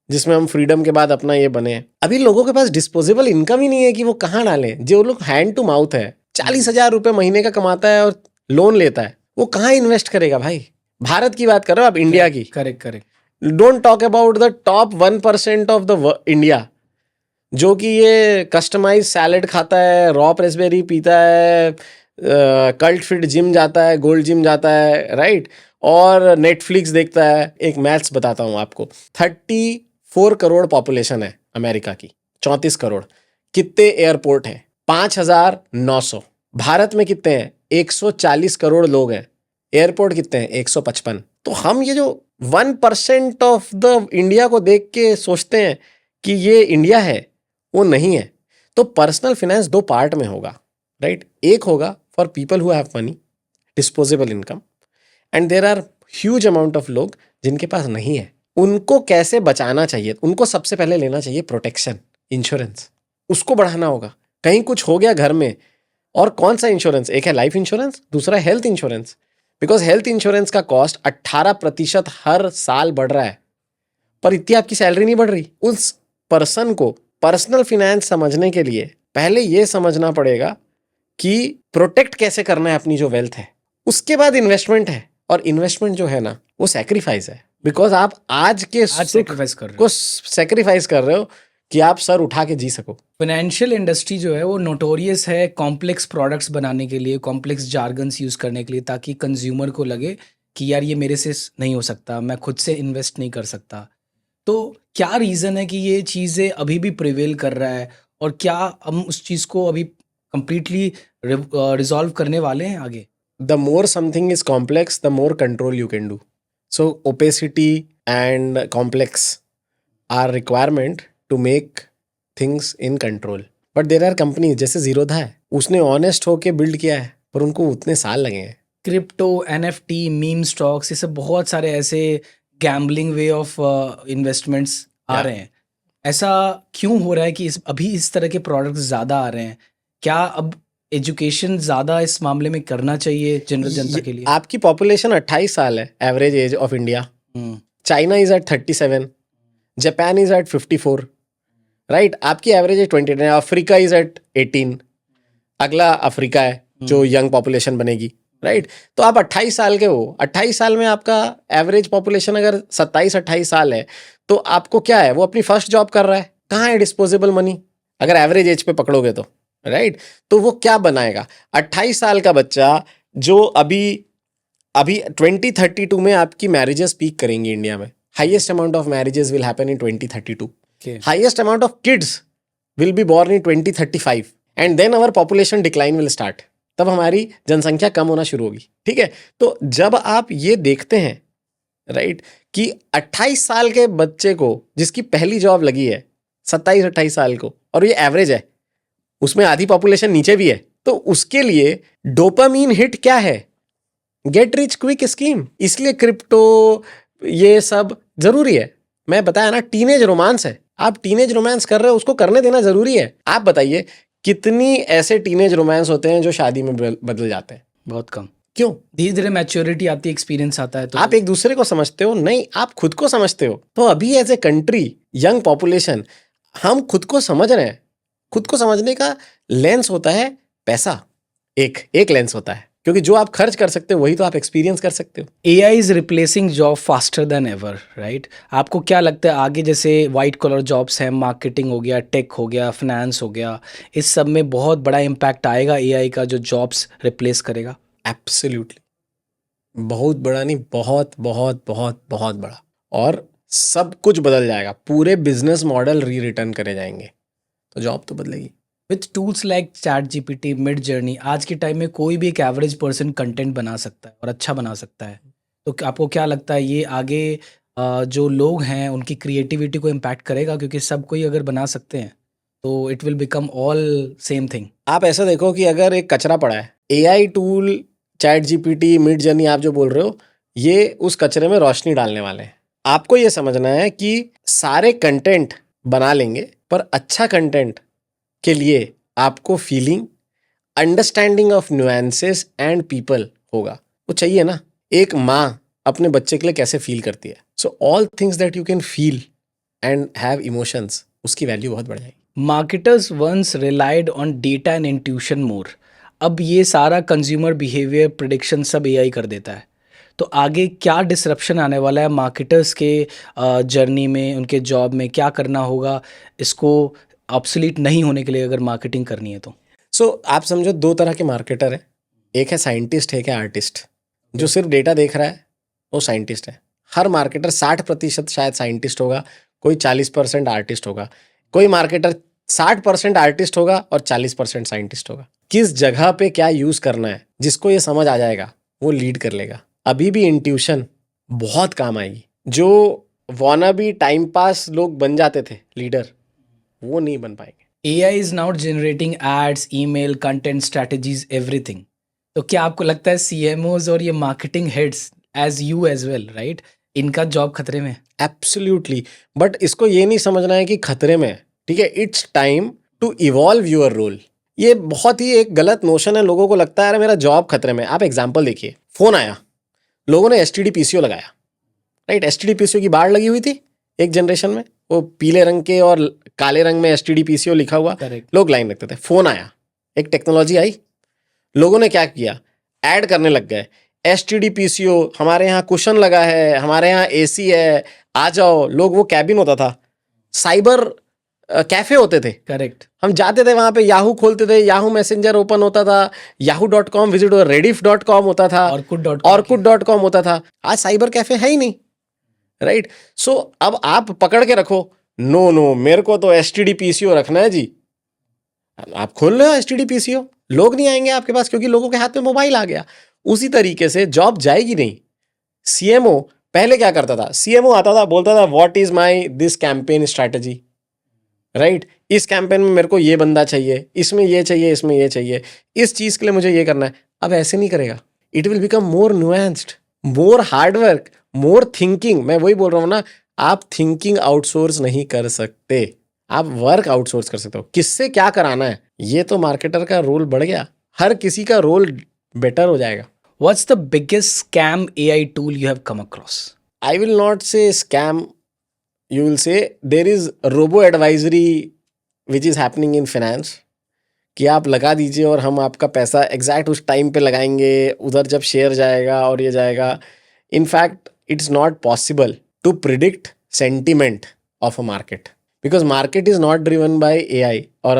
जिसमें हम फ्रीडम के बाद अपना ये बने हैं। अभी लोगों के पास डिस्पोजेबल इनकम ही नहीं है कि वो कहाँ डालें। जो लोग हैंड टू माउथ है, 40,000 रुपए महीने का कमाता है और लोन लेता है, वो कहाँ इन्वेस्ट करेगा भाई? भारत की बात कर रहे हो आप, इंडिया की। Correct correct. Don't talk about the top 1% of the India, जो कि ये कस्टमाइज सैलेड खाता है, रॉ प्रेसबेरी पीता है, कल्ट फिट जिम जाता है, गोल्ड जिम जाता है, राइट, और नेटफ्लिक्स देखता है। एक मैथ्स बताता हूँ आपको। 34 करोड़ पॉपुलेशन है अमेरिका की, 34 करोड़। कितने एयरपोर्ट हैं? 5,900। भारत में कितने हैं? 140 करोड़ लोग हैं। एयरपोर्ट कितने हैं? 155। तो हम ये जो 1% ऑफ द इंडिया को देख के सोचते हैं कि ये इंडिया है, वो नहीं है। तो पर्सनल फाइनेंस दो पार्ट में होगा, राइट? एक होगा for people who have money, disposable income, and there are huge amount of लोग जिनके पास नहीं है। उनको कैसे बचाना चाहिए? उनको सबसे पहले लेना चाहिए प्रोटेक्शन, इंश्योरेंस। उसको बढ़ाना होगा। कहीं कुछ हो गया घर में, और कौन सा इंश्योरेंस? एक है लाइफ इंश्योरेंस, दूसरा health insurance. Because health insurance का कॉस्ट 18% हर साल बढ़ रहा है, पर इतनी आपकी सैलरी नहीं बढ़ रही। उस पर्सन को पर्सनल फिनेंस समझने के लिए पहले ये समझना पड़ेगा कि प्रोटेक्ट कैसे करना है अपनी जो वेल्थ है। उसके बाद इन्वेस्टमेंट है, और इन्वेस्टमेंट जो है ना, वो सैक्रिफाइस है। बिकॉज आप आज के सुख sacrifice कर रहे हो। को सैक्रिफाइस कर रहे हो कि आप सर उठा के जी सको। फाइनेंशियल इंडस्ट्री जो है वो नोटोरियस है कॉम्प्लेक्स प्रोडक्ट्स बनाने के लिए, कॉम्प्लेक्स जार्गन्स यूज़ करने के लिए, ताकि कंज्यूमर को लगे कि यार ये मेरे से नहीं हो सकता, मैं खुद से इन्वेस्ट नहीं कर सकता। तो क्या रीज़न है कि ये चीज़ें अभी भी प्रिवेल कर रहा है, और क्या हम उस चीज़ को अभी कंप्लीटली रिजॉल्व करने वाले हैं आगे? The more something is complex, the more control you can do. So opacity and complex are requirement to make things in control. But there are companies जैसे जीरोधा है, उसने ऑनेस्ट होके बिल्ड किया है, पर उनको उतने साल लगे हैं। क्रिप्टो, एनएफटी, मीम स्टॉक्स, ये सब बहुत सारे ऐसे गैम्बलिंग वे ऑफ इन्वेस्टमेंट्स आ Yeah. रहे हैं। ऐसा क्यों हो रहा है कि अभी इस तरह के प्रोडक्ट्स ज़्यादा आ रहे हैं? क्या अब एजुकेशन ज़्यादा इस मामले में करना चाहिए जनरल जनता के लिए? आपकी पॉपुलेशन 28 साल है, average age of India. China is at 37, Japan is at 54, right? आपकी average age 29, Africa is at 18, अगला अफ्रीका है जो यंग पॉपुलेशन बनेगी, राइट? तो आप 28 साल के हो, 28 साल में आपका एवरेज पॉपुलेशन अगर 27-28 साल है, तो आपको क्या है? वो अपनी फर्स्ट जॉब कर रहा है। कहाँ है डिस्पोजेबल मनी अगर एवरेज एज पे पकड़ोगे तो, राइट? तो वो क्या बनाएगा? 28 साल का बच्चा जो अभी 2032 में आपकी मैरिजेस पीक करेंगी इंडिया में। Highest amount of marriages will happen in 2032। Highest amount of kids will be born in 2035, and then our population decline will start. तब हमारी जनसंख्या कम होना शुरू होगी, ठीक है? तो जब आप ये देखते हैं, राइट, कि 28 साल के बच्चे को जिसकी पहली जॉब लगी है 27-28 साल को, और ये एवरेज है, उसमें आधी पॉपुलेशन नीचे भी है, तो उसके लिए डोपामीन हिट क्या है? Get rich quick scheme. इसलिए क्रिप्टो ये सब जरूरी है। मैं बताया ना, टीनेज रोमांस है। आप टीनेज रोमांस कर रहे हो, उसको करने देना जरूरी है। आप बताइए कितनी ऐसे टीनेज रोमांस होते हैं जो शादी में बदल जाते हैं? बहुत कम। क्यों? धीरे धीरे मैच्योरिटी आती है, एक्सपीरियंस आता है, तो आप एक दूसरे को समझते हो, नहीं आप खुद को समझते हो। तो अभी as a country, young population, हम खुद को समझ रहे हैं। खुद को समझने का लेंस होता है पैसा, एक लेंस होता है, क्योंकि जो आप खर्च कर सकते हो वही तो आप एक्सपीरियंस कर सकते हो। AI is replacing job faster than ever, right? आपको क्या लगता है आगे जैसे वाइट कॉलर जॉब्स हैं, मार्केटिंग हो गया, टेक हो गया, फाइनेंस हो गया, इस सब में बहुत बड़ा इम्पैक्ट आएगा AI का जो जॉब्स रिप्लेस करेगा? एब्सोल्युटली, बहुत बड़ा नहीं, बहुत बहुत बहुत बहुत बड़ा। और सब कुछ बदल जाएगा, पूरे बिजनेस मॉडल रिटर्न करे जाएंगे, तो जॉब तो बदलेगी। With tools like ChatGPT, mid journey, आज के टाइम में कोई भी एक एवरेज पर्सन कंटेंट बना सकता है और अच्छा बना सकता है। तो आपको क्या लगता है ये आगे जो लोग हैं उनकी क्रिएटिविटी को इम्पैक्ट करेगा? क्योंकि सब कोई अगर बना सकते हैं तो it will become all same thing. आप ऐसा देखो कि अगर एक कचरा पड़ा है, AI tool, chat GPT, mid journey आप जो बोल रहे हो, ये उस कचरे में रोशनी डालने वाले हैं। आपको ये समझना है कि सारे कंटेंट बना लेंगे, पर अच्छा कंटेंट के लिए आपको feeling, understanding of nuances and people होगा, वो चाहिए ना। एक माँ अपने बच्चे के लिए कैसे फील करती है, so all things that you can feel and have emotions, उसकी वैल्यू बहुत बढ़ जाएगी। Marketers once relied on data and intuition more, अब ये सारा कंज्यूमर बिहेवियर प्रिडिक्शन सब एआई कर देता है। तो आगे क्या डिसरप्शन आने वाला है मार्केटर्स के जर्नी में, उनके जॉब में क्या करना होगा इसको ऑब्सोलीट नहीं होने के लिए अगर मार्केटिंग करनी है तो? सो आप समझो दो तरह के मार्केटर है, एक है साइंटिस्ट, एक है आर्टिस्ट। जो सिर्फ डेटा देख रहा है वो साइंटिस्ट है। हर मार्केटर 60% शायद साइंटिस्ट होगा, कोई 40% आर्टिस्ट होगा। कोई मार्केटर 60% आर्टिस्ट होगा और 40% साइंटिस्ट होगा। किस जगह पे क्या यूज करना है, जिसको ये समझ आ जाएगा वो लीड कर लेगा। अभी भी इंट्यूशन बहुत काम आएगी। जो वाना भी टाइम पास लोग बन जाते थे लीडर, वो नहीं बन पाएंगे। AI is now generating ads, email, content strategies, everything. तो क्या आपको लगता है CMOs और ये marketing heads as you as well, right, इनका जॉब खतरे में है? एब्सोल्युटली, बट इसको ये नहीं समझना है कि खतरे में है, ठीक है। It's time to evolve your role. ये बहुत ही एक गलत नोशन है, लोगों को लगता है अरे मेरा जॉब खतरे में। आप एग्जांपल देखिए, फोन आया, लोगों ने एसटीडी पीसीओ लगाया, राइट। एसटीडी पीसीओ की बाढ़ लगी हुई थी एक जनरेशन में, वो पीले रंग के और काले रंग में एसटीडी पीसीओ लिखा हुआ, लोग लाइन लगते थे। फोन आया, एक टेक्नोलॉजी आई, लोगों ने क्या किया, ऐड करने लग गए, एसटीडी पीसीओ, हमारे यहाँ कुशन लगा है, हमारे यहाँ एसी है, आ जाओ। लोग, वो कैबिन होता था, साइबर कैफे होते थे, करेक्ट। हम जाते थे वहां पे, याहू खोलते थे, याहू मैसेंजर ओपन होता था, yahoo.com विजिट होता, rediff.com होता था, orkut.com होता था। आज साइबर कैफे है ही नहीं, राइट। सो अब आप पकड़ के रखो, नो नो मेरे को तो एसटीडी पीसीओ रखना है जी, आप खोल रहे हो एसटीडी पीसीओ, लोग नहीं आएंगे आपके पास क्योंकि लोगों के हाथ में मोबाइल आ गया। उसी तरीके से जॉब जाएगी नहीं। सीएमओ पहले क्या करता था, सीएमओ आता था, बोलता था what is my this campaign strategy, right. इस कैंपेन में मेरे को ये बंदा चाहिए, इसमें ये चाहिए, इसमें ये चाहिए, इस चीज के लिए मुझे ये करना है। अब ऐसे नहीं करेगा, it will become more nuanced, more hard work, more thinking. मैं वही बोल रहा हूँ ना, आप थिंकिंग आउटसोर्स नहीं कर सकते, आप वर्क आउटसोर्स कर सकते हो। किससे क्या कराना है, ये तो मार्केटर का रोल बढ़ गया, हर किसी का रोल बेटर हो जाएगा। What's the biggest scam AI tool you have come across? I will not say scam, you will say there is robo advisory which is happening in finance, कि आप लगा दीजिए और हम आपका पैसा एग्जैक्ट उस टाइम पे लगाएंगे, उधर जब शेयर जाएगा और ये जाएगा। In fact it's not possible to predict sentiment of a market, because market is not driven by AI और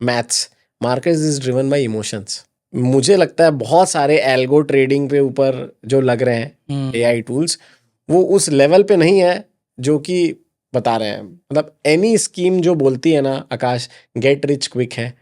maths, market is driven by emotions. मुझे लगता है बहुत सारे एल्गो ट्रेडिंग पे ऊपर जो लग रहे हैं एआई टूल्स, वो उस लेवल पे नहीं है जो कि बता रहे हैं। मतलब एनी स्कीम जो बोलती है ना आकाश, गेट रिच क्विक है,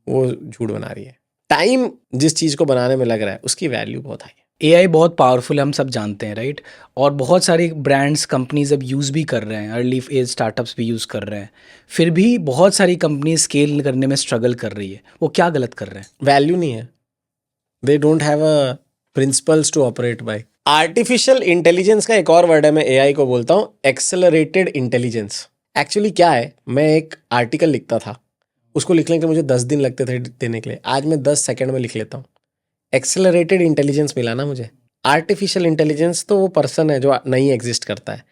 वो झूठ बना रही है। टाइम जिस चीज को बनाने में लग रहा है उसकी वैल्यू बहुत हाई है। AI बहुत पावरफुल है, हम सब जानते हैं, राइट। और बहुत सारी ब्रांड्स, कंपनीज अब यूज़ भी कर रहे हैं, अर्ली एज स्टार्टअप्स भी यूज़ कर रहे हैं। फिर भी बहुत सारी कंपनी स्केल करने में स्ट्रगल कर रही है, वो क्या गलत कर रहे हैं? वैल्यू नहीं है, they don't have a principles to operate by. Artificial intelligence का एक और वर्ड है, मैं एआई को बोलता हूँ एक्सेलरेटेड इंटेलिजेंस। एक्चुअली क्या है, मैं एक आर्टिकल लिखता था, उसको लिखने के मुझे 10 दिन लगते थे देने के लिए, आज मैं 10 सेकंड में लिख लेता हूँ। एक्सेलरेटेड इंटेलिजेंस मिला ना मुझे। आर्टिफिशियल इंटेलिजेंस तो वो पर्सन है जो नहीं एग्जिस्ट करता है,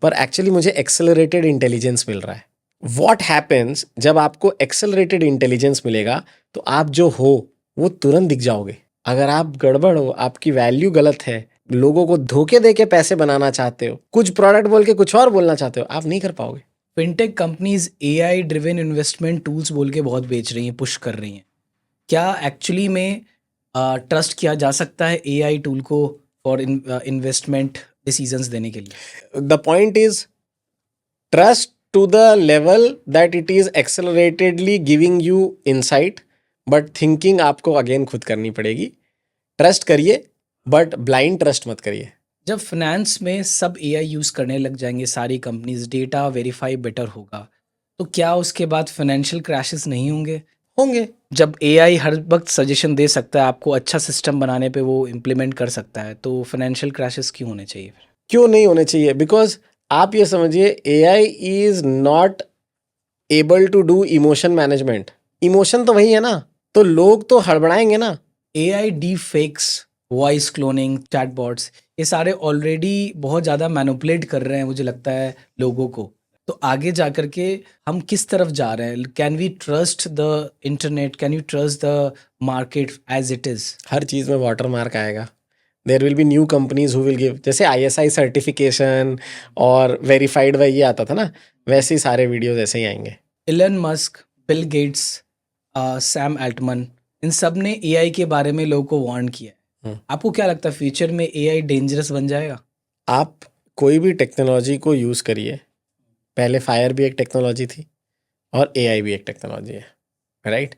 पर एक्चुअली मुझे एक्सेलरेटेड इंटेलिजेंस मिल रहा है। व्हाट हैपेंस, जब आपको एक्सेलरेटेड इंटेलिजेंस मिलेगा तो आप जो हो वो तुरंत दिख जाओगे। अगर आप गड़बड़ हो, आपकी वैल्यू गलत है, लोगों को धोखे दे के पैसे बनाना चाहते हो, कुछ प्रोडक्ट बोल के कुछ और बोलना चाहते हो, आप नहीं कर पाओगे। Fintech companies AI driven investment tools बोल के बहुत बेच रही हैं, पुश कर रही हैं। क्या एक्चुअली में ट्रस्ट किया जा सकता है AI टूल को फॉर इन्वेस्टमेंट डिसीजंस देने के लिए? The point is trust to the level that it is acceleratedly giving you insight, but thinking आपको अगेन खुद करनी पड़ेगी। ट्रस्ट करिए बट ब्लाइंड ट्रस्ट मत करिए। जब फाइनेंस में सब AI यूज़ करने लग जाएंगे, सारी कंपनीज, डेटा वेरीफाई बेटर होगा, तो क्या उसके बाद फाइनेंशियल क्रैशेस नहीं होंगे? होंगे। जब एआई हर वक्त सजेशन दे सकता है आपको, अच्छा सिस्टम बनाने पे वो इम्प्लीमेंट कर सकता है, तो फाइनेंशियल क्रैशेस क्यों होने चाहिए फिर? क्यों नहीं होने चाहिए? बिकॉज आप ये समझिए, AI is not able to do emotion management. Emotion तो वही है ना, तो लोग तो हड़बड़ाएंगे ना। AI deepfakes, voice cloning, chatbots, ये सारे ऑलरेडी बहुत ज़्यादा मैनिपुलेट कर रहे हैं मुझे लगता है लोगों को। तो आगे जा कर के हम किस तरफ जा रहे हैं? Can we trust the internet? Can you trust the market as it is? हर चीज़ में वाटर मार्क आएगा। There will be new companies who will give, जैसे ISI सर्टिफिकेशन और वेरीफाइड बाई ये आता था ना, वैसे ही सारे वीडियोज ऐसे ही आएंगे। Elon Musk, Bill Gates, Sam Altman, इन सब ने एआई के बारे में लोगों को वार्न किया है। आपको क्या लगता है फ्यूचर में एआई डेंजरस बन जाएगा? आप कोई भी टेक्नोलॉजी को यूज़ करिए, पहले फायर भी एक टेक्नोलॉजी थी और AI भी एक टेक्नोलॉजी है, राइट?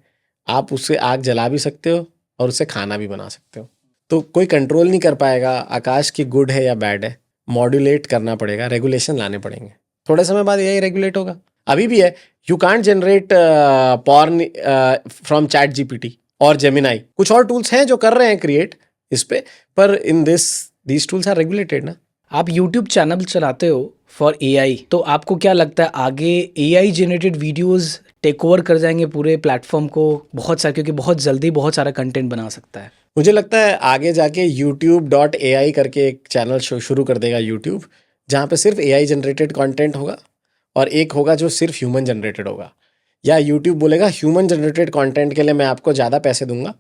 आप उससे आग जला भी सकते हो और उससे खाना भी बना सकते हो। तो कोई कंट्रोल नहीं कर पाएगा आकाश की गुड है या बैड है। मॉड्यूलेट करना पड़ेगा, रेगुलेशन लाने पड़ेंगे। थोड़े समय बाद AI रेगुलेट होगा। अभी भी है, you can't generate porn from chat GPT और जेमिनाई। कुछ और टूल्स हैं जो कर रहे हैं क्रिएट इस पे, पर in this tools are regulated ना। आप यूट्यूब चैनल चलाते हो फॉर एआई, तो आपको क्या लगता है आगे AI generated videos take over कर जाएंगे पूरे प्लेटफॉर्म को बहुत सारा, क्योंकि बहुत जल्दी बहुत सारा कंटेंट बना सकता है? मुझे लगता है आगे जाके youtube.ai करके एक चैनल शुरू कर देगा यूट्यूब, जहाँ पे सिर्फ AI जनरेटेड कंटेंट होगा और एक होगा जो सिर्फ ह्यूमन जनरेटेड होगा। या यूट्यूब बोलेगा ह्यूमन जनरेटेड कंटेंट के लिए मैं आपको ज़्यादा पैसे दूंगा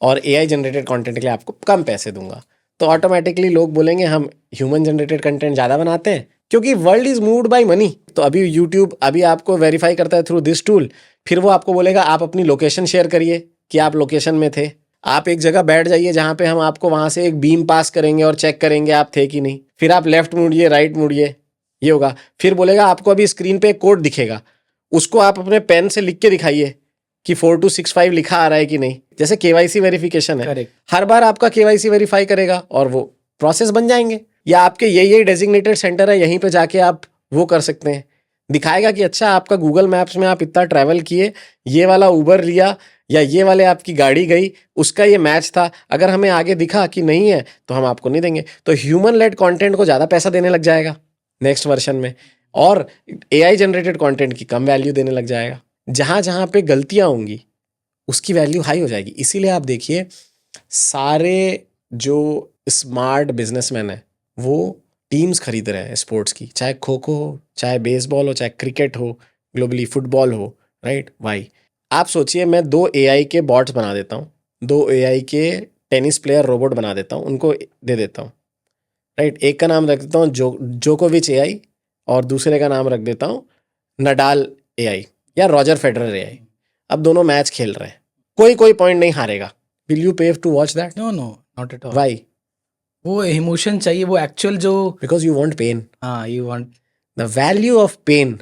और AI जनरेटेड कंटेंट के लिए आपको कम पैसे दूंगा। तो ऑटोमेटिकली लोग बोलेंगे हम ह्यूमन जनरेटेड कंटेंट ज़्यादा बनाते हैं, क्योंकि world is moved by money. तो अभी यूट्यूब अभी आपको वेरीफाई करता है थ्रू दिस टूल, फिर वो आपको बोलेगा आप अपनी लोकेशन शेयर करिए कि आप लोकेशन में थे। आप एक जगह बैठ जाइए जहाँ पे हम आपको वहाँ से एक बीम पास करेंगे और चेक करेंगे आप थे कि नहीं। फिर आप लेफ्ट मुड़िए, राइट मुड़िए, ये होगा। फिर बोलेगा आपको अभी स्क्रीन पे एक कोड दिखेगा, उसको आप अपने पेन से लिख के दिखाइए कि 4265 लिखा आ रहा है कि नहीं। जैसे KYC वेरिफिकेशन है, Correct. हर बार आपका KYC वेरीफाई करेगा और वो प्रोसेस बन जाएंगे। या आपके यही डेजिग्नेटेड सेंटर है, यहीं पे जाके आप वो कर सकते हैं। दिखाएगा कि अच्छा आपका गूगल मैप्स में आप इतना ट्रैवल किए, ये वाला उबर लिया या ये वाले आपकी गाड़ी गई, उसका ये मैच था। अगर हमें आगे दिखा कि नहीं है तो हम आपको नहीं देंगे। तो ह्यूमन लेड कंटेंट को ज़्यादा पैसा देने लग जाएगा नेक्स्ट वर्जन में, और AI जनरेटेड कंटेंट की कम वैल्यू देने लग जाएगा। जहाँ जहाँ पे गलतियाँ होंगी उसकी वैल्यू हाई हो जाएगी। इसीलिए आप देखिए सारे जो स्मार्ट बिजनेसमैन है वो टीम्स खरीद रहे हैं स्पोर्ट्स की, चाहे खो खो हो, चाहे बेसबॉल हो, चाहे क्रिकेट हो, ग्लोबली फुटबॉल हो, राइट? वाई? आप सोचिए मैं 2 AI के बॉट्स बना देता हूँ, 2 AI के टेनिस प्लेयर रोबोट बना देता हूँ, उनको दे देता हूँ, राइट? एक का नाम रख देता हूँ जोकोविच AI और दूसरे का नाम रख देता हूँ नडाल AI या रॉजर फेडरर AI। अब दोनों मैच खेल रहे हैं, कोई पॉइंट नहीं हारेगा। Will you pay to watch that? No no, not at all. Why? वो इमोशन चाहिए, वो एक्चुअल जो, बिकॉज यू वांट पेन। हाँ, you want The value of pain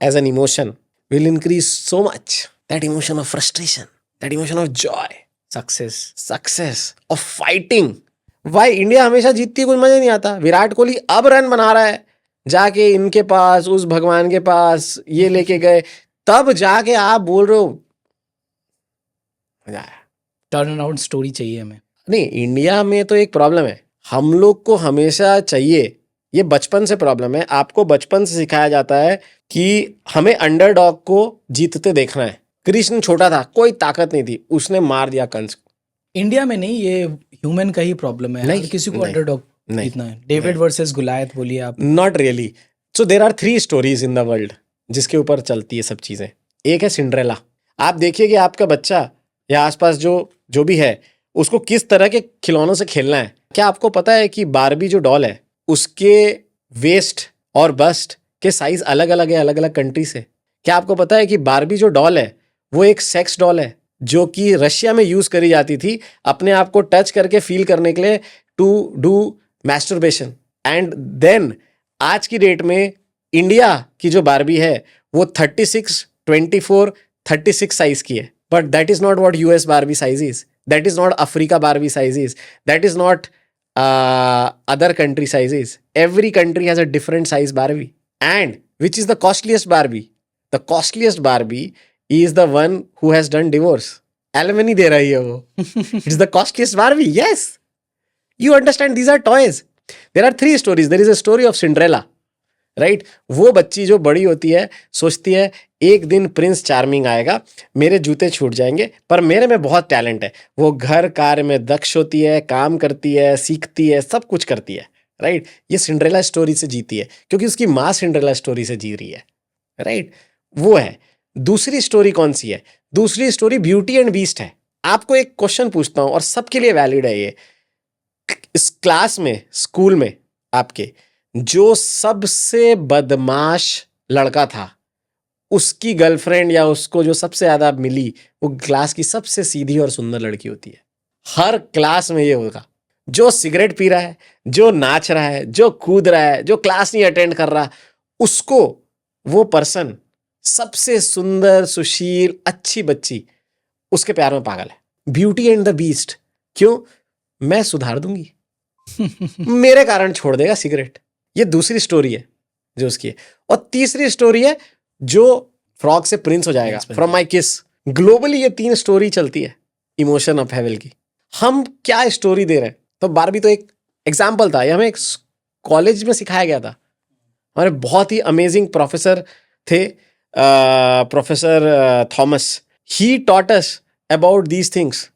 as an emotion will increase so much. That emotion of frustration, that emotion of joy, success. of fighting. Why India हमेशा जीतती है, कुछ मजा नहीं आता। विराट कोहली अब रन बना रहा है, जाके इनके पास, उस भगवान के पास ये लेके गए, तब जाके आप बोल रहे हो मजा आया। टर्न अराउंड स्टोरी चाहिए हमें। नहीं, इंडिया में तो एक प्रॉब्लम है, हम लोग को हमेशा चाहिए, ये बचपन से प्रॉब्लम है। आपको बचपन से सिखाया जाता है कि हमें अंडरडॉग को जीतते देखना है। कृष्ण छोटा था, कोई ताकत नहीं थी, उसने मार दिया कंस। इंडिया में नहीं, ये ह्यूमन का ही प्रॉब्लम है। नहीं, हर किसी को नहीं, अंडरडॉग नहीं, जीतना है। डेविड वर्सेस गुलायत बोलिए आप। Not really. So there are 3 stories in the world जिसके ऊपर चलती है सब चीजें। एक है सिंड्रेला। आप देखिए कि आपका बच्चा या आसपास जो भी है, उसको किस तरह के खिलौनों से खेलना है। क्या आपको पता है कि बारबी जो डॉल है उसके वेस्ट और बस्ट के साइज अलग अलग है, अलग अलग कंट्री से? क्या आपको पता है कि बारबी जो डॉल है वो एक सेक्स डॉल है जो कि रशिया में यूज करी जाती थी अपने आप को टच करके फील करने के लिए, to do masturbation. And then आज की डेट में इंडिया की जो बारबी है वो 36, 24, 36 साइज की है। But that is not what US Barbie size is, that is not Africa Barbie size is, that is not other country sizes. Every country has a different size Barbie. And which is the costliest Barbie? The costliest Barbie is the one who has done divorce. Alimony दे रही है वो. It's the costliest Barbie. Yes, you understand, these are toys. There are 3 stories. There is a story of Cinderella, right? वो बच्ची जो बड़ी होती है सोचती है एक दिन प्रिंस चार्मिंग आएगा, मेरे जूते छूट जाएंगे, पर मेरे में बहुत टैलेंट है. वो घर कार्य में दक्ष होती है, काम करती है, सीखती है, सब कुछ करती है, राइट? ये सिंड्रेला स्टोरी से जीती है क्योंकि उसकी माँ सिंड्रेला स्टोरी से जी रही है, राइट? वो है. दूसरी स्टोरी कौन सी है? दूसरी स्टोरी ब्यूटी एंड बीस्ट है. आपको एक क्वेश्चन पूछता हूं और सबके लिए वैलिड है ये. इस क्लास में, स्कूल में आपके जो सबसे बदमाश लड़का था, उसकी गर्लफ्रेंड या उसको जो सबसे ज्यादा मिली, वो क्लास की सबसे सीधी और सुंदर लड़की होती है. हर क्लास में ये होगा. जो सिगरेट पी रहा है, जो नाच रहा है, जो कूद रहा है, जो क्लास नहीं अटेंड कर रहा, उसको वो पर्सन सबसे सुंदर, सुशील, अच्छी बच्ची उसके प्यार में पागल है. Beauty and the beast. क्यों? मैं सुधार दूंगी. मेरे कारण छोड़ देगा सिगरेट. ये दूसरी स्टोरी है जो उसकी है. और तीसरी स्टोरी है जो फ्रॉग से प्रिंस हो जाएगा, फ्रॉम माई किस. ग्लोबली ये 3 स्टोरी चलती है इमोशन ऑफ हेवल की. हम क्या स्टोरी दे रहे हैं? तो बारबी तो एक एग्जाम्पल था. ये हमें एक कॉलेज में सिखाया गया था. हमारे बहुत ही अमेजिंग प्रोफेसर थे, professor Thomas. He taught us about these things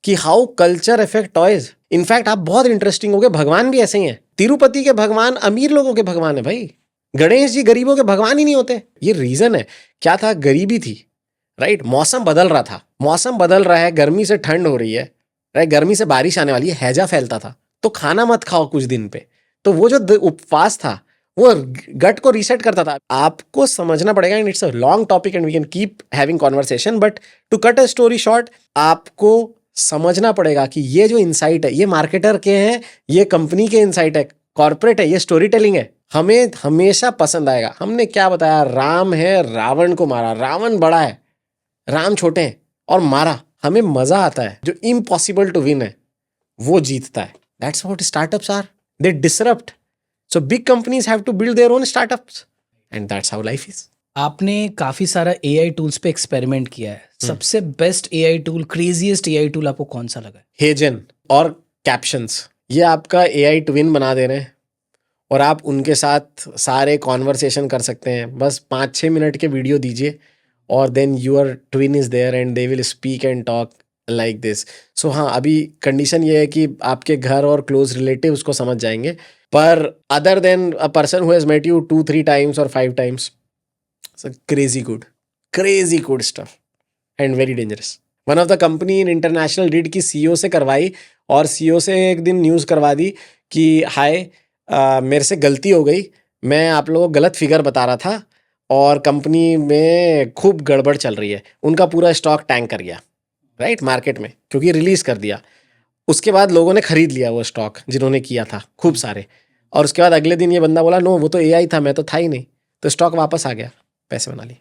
कि how culture effect toys. In fact आप बहुत इंटरेस्टिंग हो गए. भगवान भी ऐसे ही हैं. तिरुपति के भगवान अमीर लोगों के भगवान है भाई. गणेश जी गरीबों के भगवान ही नहीं होते. ये रीजन है. क्या था? गरीबी थी, राइट? मौसम बदल रहा था. मौसम बदल रहा है, गर्मी से ठंड हो रही है, राइट? गर्मी से बारिश आने वाली है, हैजा फैलता था. तो खाना मत खाओ कुछ दिन पे. तो वो जो उपवास था वो गट को रीसेट करता था. आपको समझना पड़ेगा. And it's a long topic and we can keep having conversation, but to cut a story short, आपको समझना पड़ेगा कि ये जो इनसाइट है, ये मार्केटर के हैं, ये कंपनी के इनसाइट है, कॉर्पोरेट है, ये स्टोरी टेलिंग है. हमें हमेशा पसंद आएगा. हमने क्या बताया? राम है, रावण को मारा. रावण बड़ा है, राम छोटे हैं, और मारा. हमें मजा आता है. जो इम्पॉसिबल टू विन है वो जीतता है. That's what startups are. They disrupt. So big companies have to build their own startups and that's how life is. आपने काफ़ी सारा एआई टूल्स पे एक्सपेरिमेंट किया है. सबसे best AI tool, craziest AI tool आपको कौन सा लगा? हेजन और कैप्शंस. ये आपका एआई ट्विन बना दे रहे हैं और आप उनके साथ सारे कॉन्वर्सेशन कर सकते हैं. बस 5-6 मिनट के वीडियो दीजिए और then your twin is there and they will speak and talk like this. So हाँ, अभी कंडीशन ये है कि आपके घर और क्लोज रिलेटिव उसको समझ जाएंगे, पर other than a person who has met you 2-3 times और 5 times, crazy good stuff and very dangerous. One of the company in international did की CEO से करवाई और CEO से एक दिन न्यूज़ करवा दी कि हाय, मेरे से गलती हो गई, मैं आप लोगों को गलत फिगर बता रहा था और कंपनी में खूब गड़बड़ चल रही है. उनका पूरा स्टॉक टैंक कर गया, राइट, मार्केट में, क्योंकि रिलीज कर दिया. उसके बाद लोगों ने खरीद लिया वो स्टॉक जिन्होंने किया था, खूब सारे. और उसके बाद अगले दिन ये बंदा बोला नो, वो तो एआई था, मैं तो था ही नहीं. तो स्टॉक वापस आ गया, पैसे बना लिए.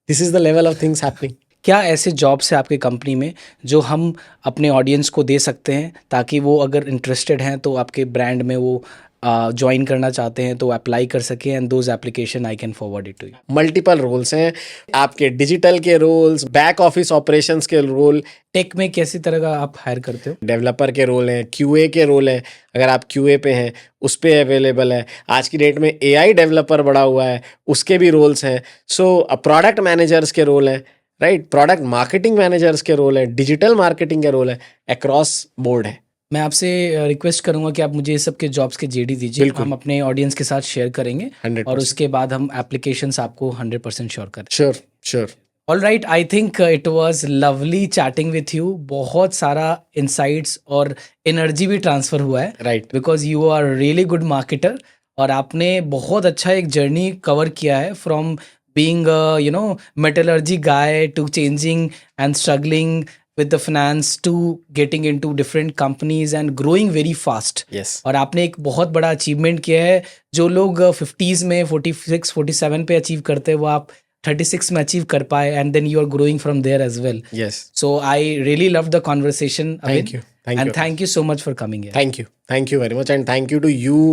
This is the level of things happening. क्या ऐसे जॉब्स है आपके कंपनी में जो हम अपने ऑडियंस को दे सकते हैं ताकि वो अगर इंटरेस्टेड हैं तो आपके ब्रांड में वो ज्वाइन करना चाहते हैं तो अप्लाई कर सकें, and those application I can forward it to you? Multiple roles हैं आपके. डिजिटल के रोल्स, बैक ऑफिस ऑपरेशंस के रोल. टेक में कैसी तरह का आप हायर करते हो? डेवलपर के रोल हैं, क्यूए के रोल हैं. अगर आप क्यूए पे हैं उस पे अवेलेबल है. आज की डेट में एआई डेवलपर बढ़ा हुआ है, उसके भी रोल्स हैं. सो प्रोडक्ट मैनेजर्स के रोल हैं, राइट, प्रोडक्ट मार्केटिंग मैनेजर्स के रोल है, डिजिटल मार्केटिंग के रोल है, अक्रॉस बोर्ड है. मैं आपसे रिक्वेस्ट करूंगा कि आप मुझे इस सब के जॉब्स के जेडी दीजिए. हम अपने ऑडियंस के साथ शेयर करेंगे 100%. और उसके बाद हम एप्लीकेशंस आपको 100% श्योर करें. Sure. All right, I think it was lovely chatting with you. बहुत सारा इंसाइट्स और एनर्जी भी ट्रांसफर हुआ है, right, because you are really good marketer और आपने बहुत अच्छा एक जर्नी कवर किया है, from being a metallurgy guy to changing and struggling with the finance to getting into different companies and growing very fast. Yes. और आपने एक बहुत बड़ा अचीवमेंट किया है. जो लोग 50s में 46-47 पे अचीव करते हैं वो आप 36 में अचीव कर पाए, and then you are growing from there as well. Yes. So I really loved the conversation. Thank you. And thank you so much for coming here. Thank you very much, and thank you to you,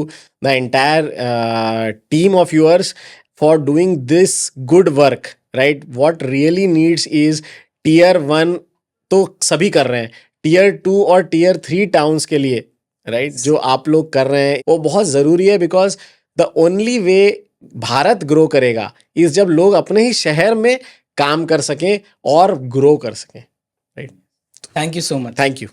the entire team of yours. for doing this good work, right? What really needs is tier 1 तो सभी कर रहे हैं, tier 2 और tier 3 टाउन्स के लिए, राइट जो आप लोग कर रहे हैं वो बहुत ज़रूरी है, because the only way Bharat grow करेगा इस जब लोग अपने ही शहर में काम कर सकें और ग्रो कर सकें, right? Thank you so much. Thank you.